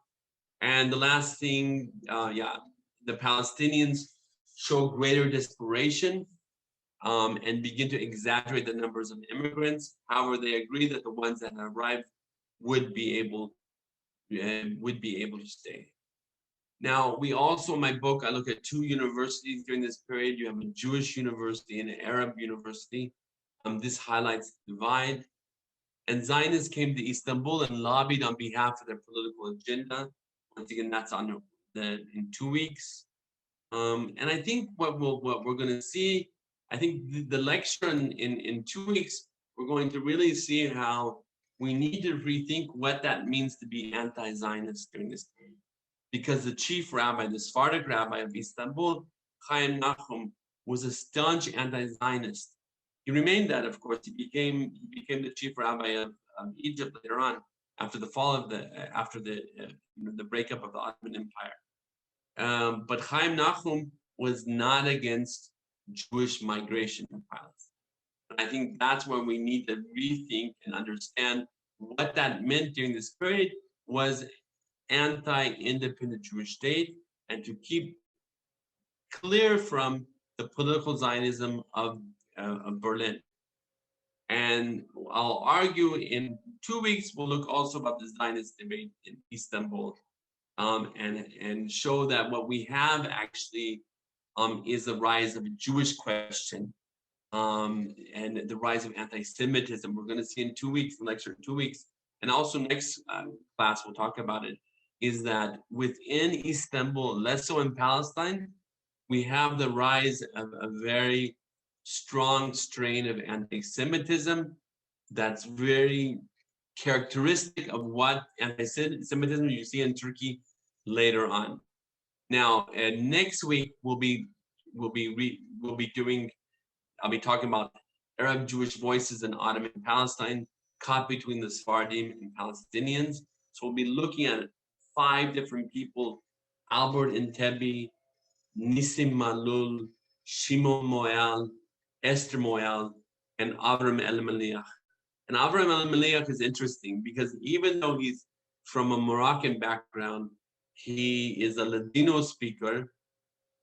And the last thing, the Palestinians show greater desperation and begin to exaggerate the numbers of immigrants. However, they agree that the ones that have arrived would be able to stay. Now, we also, in my book, I look at two universities during this period. You have a Jewish university and an Arab university. This highlights the divide. And Zionists came to Istanbul and lobbied on behalf of their political agenda. Once again, that's in 2 weeks. And I think what we're going to see, I think the lecture in 2 weeks, we're going to really see how we need to rethink what that means to be anti-Zionist during this period. Because the chief rabbi, the Sephardic rabbi of Istanbul, Chaim Nachum, was a staunch anti-Zionist. He remained that, of course. He became the chief rabbi of Egypt later on, after the fall of the breakup of the Ottoman Empire. But Chaim Nachum was not against Jewish migration in Palestine. And I think that's where we need to rethink and understand what that meant during this period was anti-independent Jewish state, and to keep clear from the political Zionism of Berlin. And I'll argue in 2 weeks, we'll look also about the Zionist debate in Istanbul and show that what we have actually is the rise of a Jewish question and the rise of anti-Semitism. We're going to see in 2 weeks, the lecture in 2 weeks. And also next class, we'll talk about it, is that within Istanbul, less so in Palestine, we have the rise of a very strong strain of anti-Semitism that's very characteristic of what anti-Semitism you see in Turkey later on. Now, next week I'll be talking about Arab Jewish voices in Ottoman Palestine, caught between the Sephardim and Palestinians. So we'll be looking at 5 different people: Albert Entebbe, Nissim Malul, Shimon Moyal, Esther Moyal, and Avram El-Maliach. And Avram El-Maliach is interesting because even though he's from a Moroccan background, he is a Ladino speaker.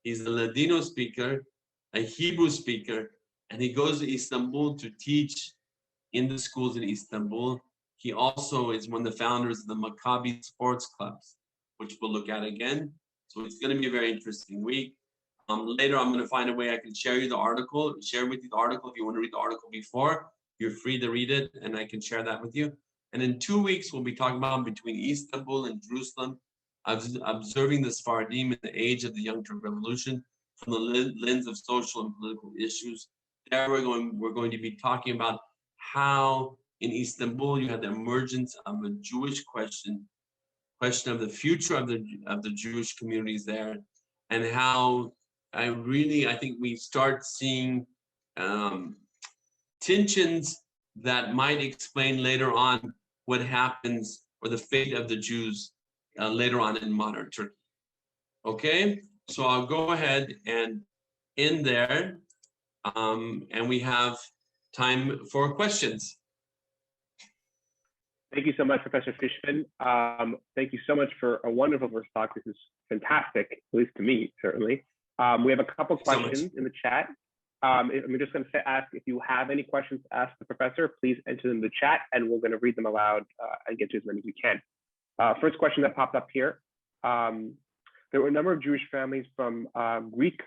He's a Ladino speaker, a Hebrew speaker, and he goes to Istanbul to teach in the schools in Istanbul. He also is one of the founders of the Maccabi Sports Clubs, which we'll look at again. So it's going to be a very interesting week. Later, I'm going to find a way I can share with you the article. If you want to read the article before, you're free to read it, and I can share that with you. And in 2 weeks, we'll be talking about between Istanbul and Jerusalem, observing the Sephardim in the age of the Young Turk Revolution from the lens of social and political issues. There we're going to be talking about how in Istanbul you had the emergence of a Jewish question of the future of the Jewish communities there, and how I think we start seeing tensions that might explain later on what happens or the fate of the Jews later on in modern Turkey. Okay, so I'll go ahead and end there, and we have time for questions. Thank you so much, Professor Fishman. Thank you so much for a wonderful first talk. This is fantastic, at least to me, certainly. We have a couple questions in the chat. I'm just going to ask if you have any questions to ask the professor, please enter them in the chat, and we're going to read them aloud and get to as many as we can. First question that popped up here. There were a number of Jewish families from Greek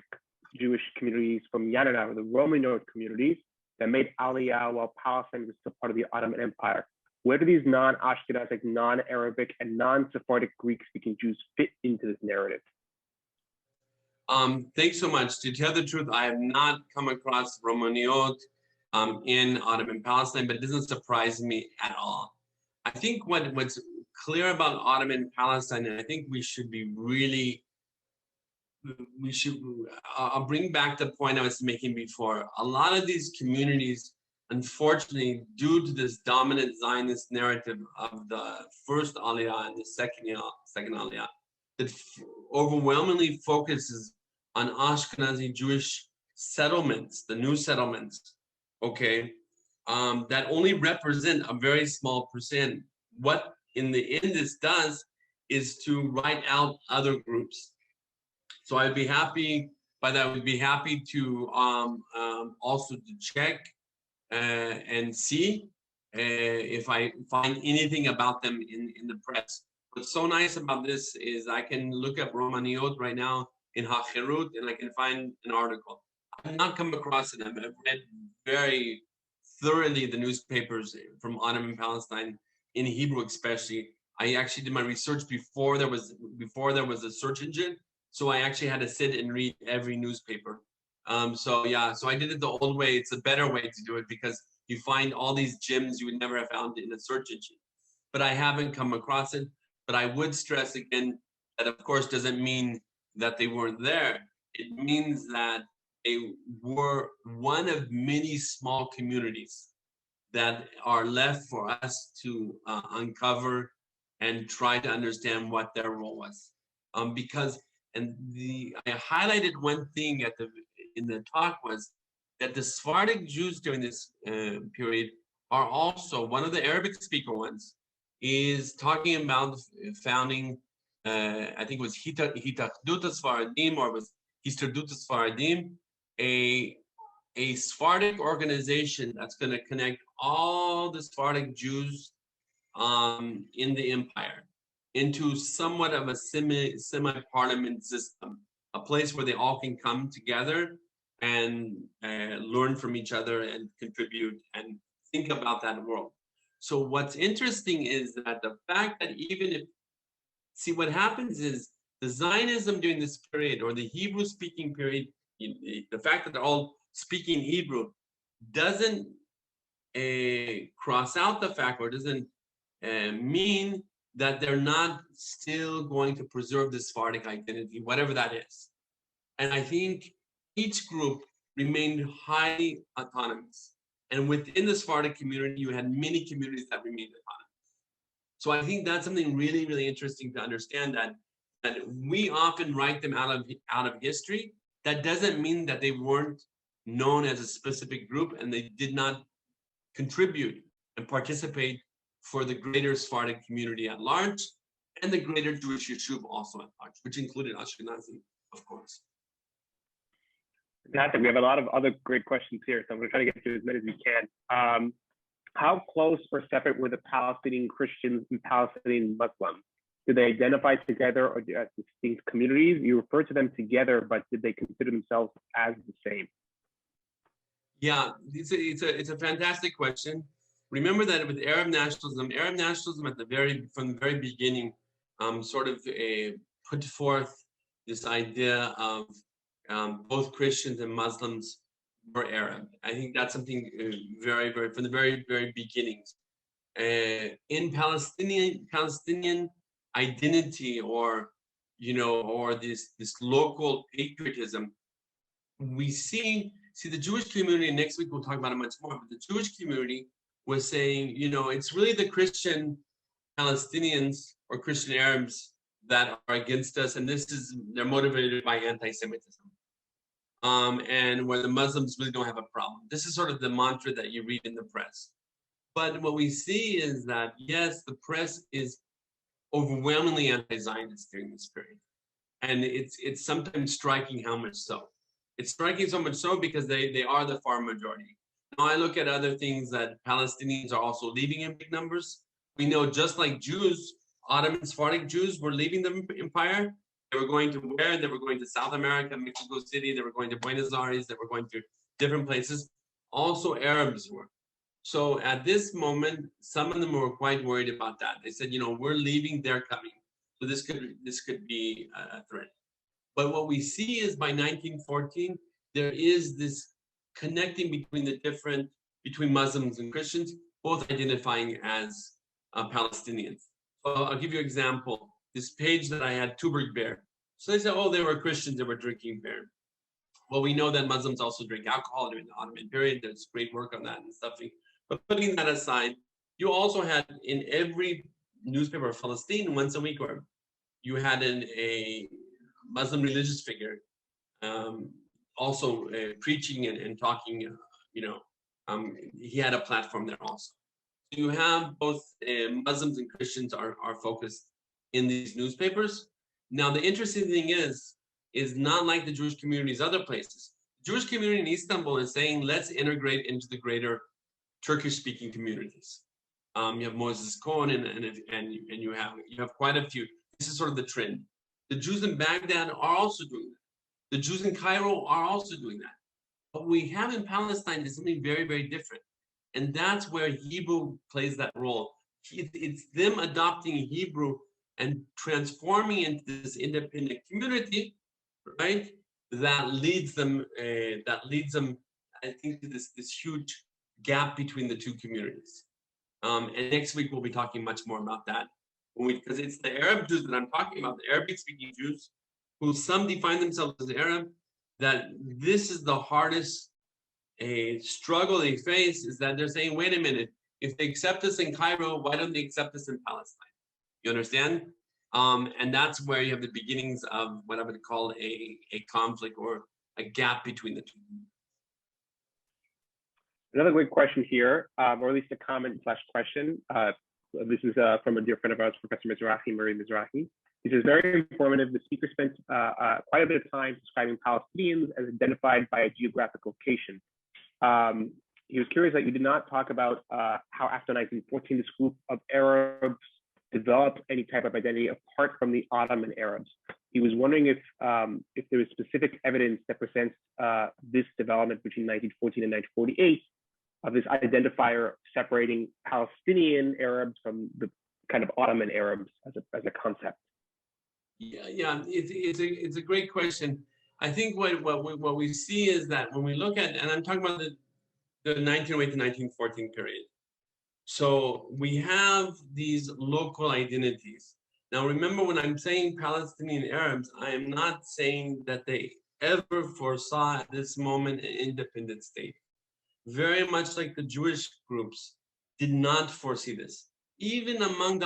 Jewish communities from Yanina, the Romaniote communities, that made Aliyah while Palestine was still part of the Ottoman Empire. Where do these non-Ashkenazic, non-Arabic, and non-Sephardic Greek-speaking Jews fit into this narrative? Thanks so much. To tell the truth, I have not come across Romaniote in Ottoman Palestine, but it doesn't surprise me at all. I think what's clear about Ottoman Palestine, and I think I'll bring back the point I was making before. A lot of these communities, unfortunately, due to this dominant Zionist narrative of the first Aliyah and the second Aliyah, that overwhelmingly focuses on Ashkenazi Jewish settlements, the new settlements, okay, that only represent a very small percent. What in the end this does is to write out other groups. So I'd be happy, we'd be happy to also to check and see if I find anything about them in the press. What's so nice about this is I can look up Romaniote right now in Hachirut and I can find an article. I've not come across it. I've read very thoroughly the newspapers from Ottoman Palestine in Hebrew, especially. I actually did my research before there was a search engine, so I actually had to sit and read every newspaper. So I did it the old way. It's a better way to do it because you find all these gems you would never have found in a search engine. But I haven't come across it. But I would stress again that, of course, doesn't mean that they weren't there. It means that they were one of many small communities that are left for us to uncover and try to understand what their role was. I highlighted one thing in the talk was that the Sephardic Jews during this period are also one of the Arabic speaker ones. Is talking about founding, I think it was Hitachdut Sfaradim, or it was Histadrut Sfaradim, a Sephardic organization that's going to connect all the Sephardic Jews in the empire into somewhat of a semi-parliament system, a place where they all can come together and learn from each other and contribute and think about that world. So what's interesting is that the fact that what happens is the Zionism during this period, or the Hebrew speaking period, the fact that they're all speaking Hebrew doesn't cross out the fact, or doesn't mean that they're not still going to preserve the Sephardic identity, whatever that is. And I think each group remained highly autonomous. And within the Sephardic community, you had many communities that remained autonomous. So I think that's something really, really interesting to understand, that we often write them out of history. That doesn't mean that they weren't known as a specific group and they did not contribute and participate for the greater Sephardic community at large and the greater Jewish Yishuv also at large, which included Ashkenazi, of course. Fantastic. We have a lot of other great questions here, so I'm going to try to get to as many as we can. how close or separate were the Palestinian Christians and Palestinian Muslims? Did they identify together or as distinct communities? You refer to them together, but did they consider themselves as the same? Yeah, it's a fantastic question. Remember that with Arab nationalism at from the very beginning, sort of put forth this idea of both Christians and Muslims were Arab. I think that's something very from the very beginnings. In Palestinian identity, or this local patriotism, we see the Jewish community. Next week we'll talk about it much more. But the Jewish community was saying, it's really the Christian Palestinians or Christian Arabs that are against us, and they're motivated by anti-Semitism. And where the Muslims really don't have a problem. This is sort of the mantra that you read in the press. But what we see is that, yes, the press is overwhelmingly anti-Zionist during this period. And it's sometimes striking how much so. It's striking so much so because they are the far majority. Now I look at other things that Palestinians are also leaving in big numbers. We know just like Jews, Ottoman Sephardic Jews were leaving the empire. They were going to where? They were going to South America, Mexico City. They were going to Buenos Aires. They were going to different places. Also Arabs were. So at this moment, some of them were quite worried about that. They said, we're leaving, they're coming. So this could be a threat. But what we see is by 1914, there is this connecting between Muslims and Christians, both identifying as Palestinians. So I'll give you an example. This page that I had, Tuborg beer. So they said, they were Christians, they were drinking beer. Well, we know that Muslims also drink alcohol during the Ottoman period. There's great work on that and stuffing. But putting that aside, you also had in every newspaper of Palestine once a week, where you had a Muslim religious figure also preaching and talking. He had a platform there also. You have both Muslims and Christians are focused in these newspapers. Now, the interesting thing is not like the Jewish communities other places. The Jewish community in Istanbul is saying, let's integrate into the greater Turkish-speaking communities. You have Moses Cohen, and you have quite a few. This is sort of the trend. The Jews in Baghdad are also doing that. The Jews in Cairo are also doing that. What we have in Palestine is something very, very different. And that's where Hebrew plays that role. It's them adopting Hebrew and transforming into this independent community, right? That leads them, I think, to this huge gap between the two communities. And next week we'll be talking much more about that, because it's the Arab Jews that I'm talking about, the Arabic-speaking Jews, who some define themselves as Arab, that this is the hardest struggle they face, is that they're saying, wait a minute, if they accept us in Cairo, why don't they accept us in Palestine? You understand? And that's where you have the beginnings of what I would call a conflict or a gap between the two. Another great question here, or at least a comment/question. This is from a dear friend of ours, Professor Mary Mizrahi. He says, very informative. The speaker spent quite a bit of time describing Palestinians as identified by a geographic location. He was curious that you did not talk about how after 1914, this group of Arabs developed any type of identity apart from the Ottoman Arabs. He was wondering if there was specific evidence that presents this development between 1914 and 1948 of this identifier separating Palestinian Arabs from the kind of Ottoman Arabs as a concept. Yeah, it's a great question. I think what we see is that when we look at, and I'm talking about the 1908 to 1914 period. So we have these local identities. Now, remember, when I'm saying Palestinian Arabs, I am not saying that they ever foresaw at this moment an independent state. Very much like the Jewish groups did not foresee this. Even among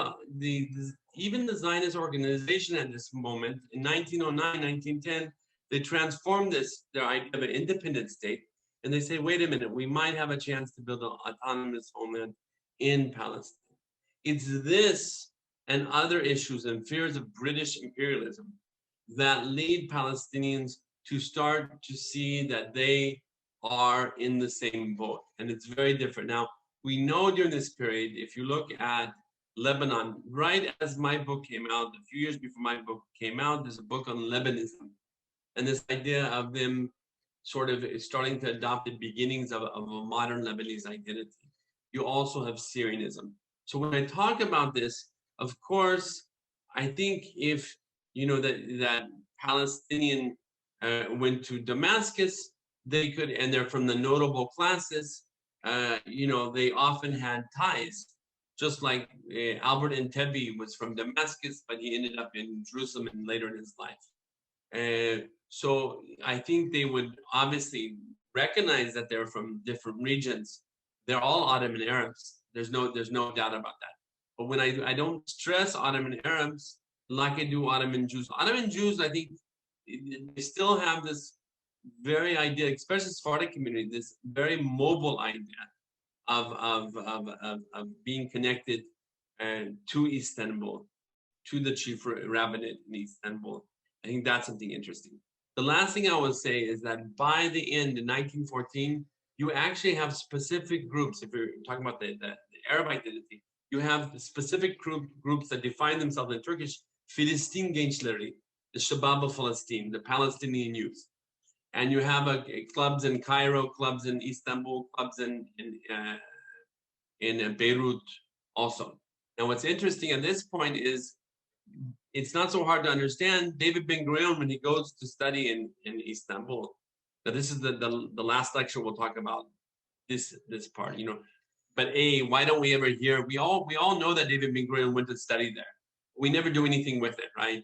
even the Zionist organization at this moment, in 1909, 1910, they transformed their idea of an independent state, and they say, wait a minute, we might have a chance to build an autonomous homeland in Palestine. It's this and other issues and fears of British imperialism that lead Palestinians to start to see that they are in the same boat, and it's very different. Now, we know during this period, if you look at Lebanon, right as my book came out, a few years before my book came out, there's a book on Lebanism. And this idea of them sort of starting to adopt the beginnings of a modern Lebanese identity. You also have Syrianism. So when I talk about this, of course, I think if, you know, that Palestinian went to Damascus, they could, and they're from the notable classes, you know, they often had ties. Just like Albert Entebbe was from Damascus, but he ended up in Jerusalem and later in his life. So I think they would obviously recognize that they're from different regions. They're all Ottoman Arabs. There's no doubt about that. But when I don't stress Ottoman Arabs like I do Ottoman Jews. Ottoman Jews, I think they still have this very idea, especially Sephardic community, this very mobile idea of being connected to Istanbul, to the chief rabbinate in Istanbul. I think that's something interesting. The last thing I will say is that by the end, in 1914, you actually have specific groups. If you're talking about the Arab identity, you have specific groups that define themselves in Turkish, Filistin gençleri, the Shabab of Palestine, the Palestinian youth. And you have clubs in Cairo, clubs in Istanbul, clubs in Beirut also. Now, what's interesting at this point is it's not so hard to understand. David Ben-Gurion, when he goes to study in Istanbul, now this is the last lecture we'll talk about this part, you know. But why don't we ever hear? We all know that David Ben-Gurion went to study there. We never do anything with it, right?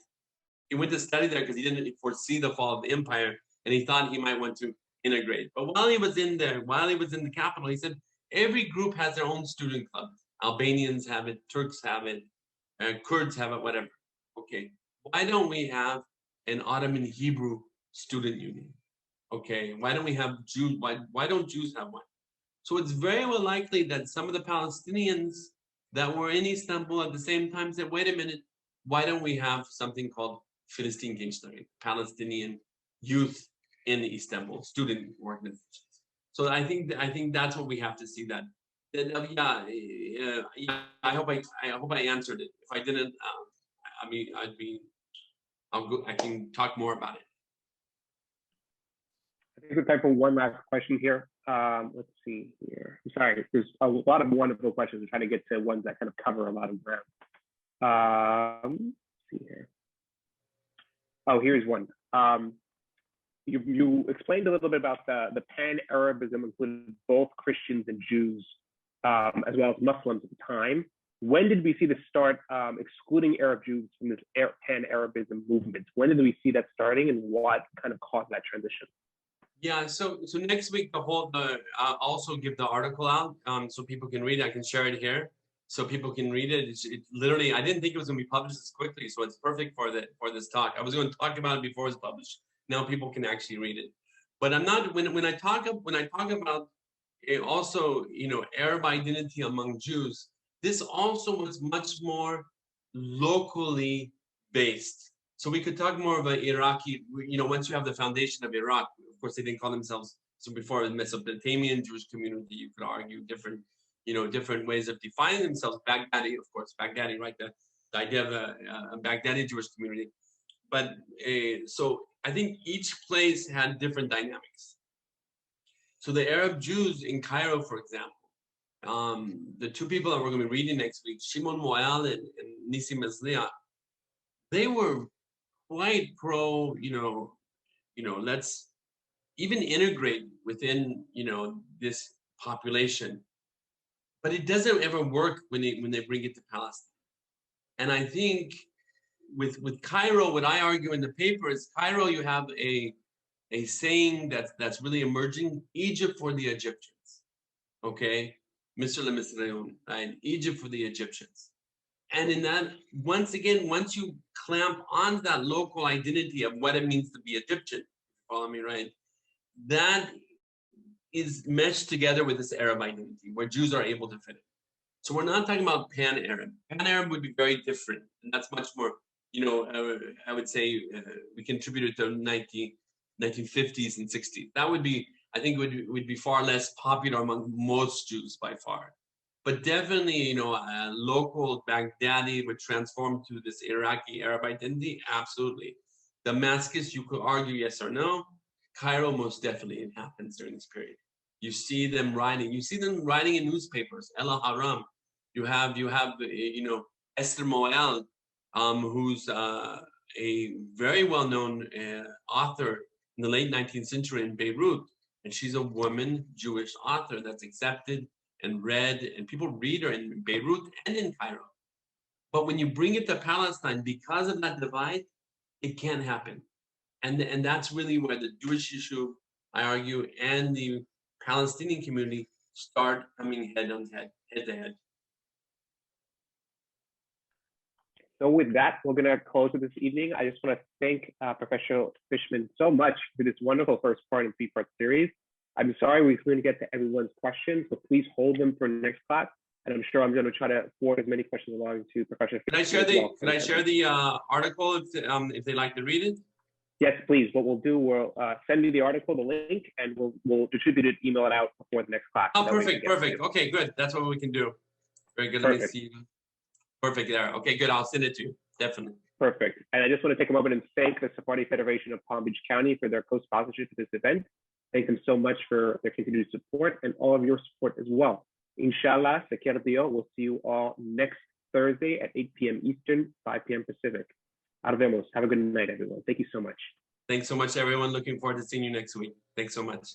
He went to study there because he didn't foresee the fall of the empire, and he thought he might want to integrate. But while he was in there, while he was in the capital, he said every group has their own student club. Albanians have it, Turks have it, Kurds have it, whatever. Okay, why don't we have an Ottoman Hebrew student union? Okay, why don't we have Jews? Why don't Jews have one? So it's very well likely that some of the Palestinians that were in Istanbul at the same time said, wait a minute, why don't we have something called Filistin gençleri, Palestinian youth in Istanbul, student organizations. So I think that's what we have to see. That I hope I answered it. If I didn't, I mean, I can talk more about it. I think we're time for one last question here. Let's see here. I'm sorry, there's a lot of wonderful questions. I'm trying to get to ones that kind of cover a lot of ground. Let's see here. Oh, here's one. You explained a little bit about the pan-Arabism included both Christians and Jews, as well as Muslims at the time. When did we see the start excluding Arab Jews from this pan-Arabism movement? When did we see that starting, and what kind of caused that transition? Yeah, so next week I'll also give the article out so people can read it. I can share it here so people can read it. It's literally, I didn't think it was going to be published this quickly, so it's perfect for this talk. I was going to talk about it before it was published. Now people can actually read it. But I'm not when I talk about also, you know, Arab identity among Jews. This also was much more locally based. So we could talk more about Iraqi, you know, once you have the foundation of Iraq, of course, they didn't call themselves, so before the Mesopotamian Jewish community, you could argue different ways of defining themselves. Baghdadi, of course, Baghdadi, right? The idea of a Baghdadi Jewish community. But so I think each place had different dynamics. So the Arab Jews in Cairo, for example, the two people that we're going to be reading next week, Shimon Moal and Nissim Mesliah, they were quite pro, let's even integrate within, this population. But it doesn't ever work when they bring it to Palestine. And I think with Cairo, what I argue in the paper is Cairo, you have a saying that's really emerging, Egypt for the Egyptians. Okay? Misr le-Misraïun, right? Egypt for the Egyptians. And in that, once again, once you clamp on that local identity of what it means to be Egyptian, if you follow me, right? That is meshed together with this Arab identity where Jews are able to fit it. So we're not talking about pan-Arab. Pan-Arab would be very different. And that's much more, I would say we contributed to 1950s and 60s. That would be, I think would be far less popular among most Jews by far. but definitely, you know, a local Baghdadi would transform to this Iraqi Arab identity. Absolutely. Damascus, you could argue yes or no. Cairo, most definitely, it happens during this period. You see them writing. You see them writing in newspapers. El Haram. You have, you know, Esther Moel, who's a very well-known author in the late 19th century in Beirut, and she's a woman Jewish author that's accepted and read, and people read her in Beirut and in Cairo. But when you bring it to Palestine, because of that divide, it can't happen. And that's really where the Jewish issue, I argue, and the Palestinian community start coming head to head. So with that, we're going to close for this evening. I just want to thank Professor Fishman so much for this wonderful first part in three-part series. I'm sorry we couldn't get to everyone's questions, so please hold them for next class. And I'm sure I'm going to try to forward as many questions along to Professor Fishman. Can I share the article if they like to read it? Yes, please. What we'll do, we'll send you the article, the link, and we'll distribute it, email it out before the next class. Oh, perfect. Okay, good. That's what we can do. Very good. Let me see. Perfect there. Okay, good. I'll send it to you. Definitely. Perfect. And I just want to take a moment and thank the Sephardi Federation of Palm Beach County for their co-sponsorship of this event. Thank them so much for their continued support and all of your support as well. Inshallah, Seker Dio, we'll see you all next Thursday at 8 p.m. Eastern, 5 p.m. Pacific. Arvemos. Have a good night, everyone. Thank you so much. Thanks so much, everyone. Looking forward to seeing you next week. Thanks so much.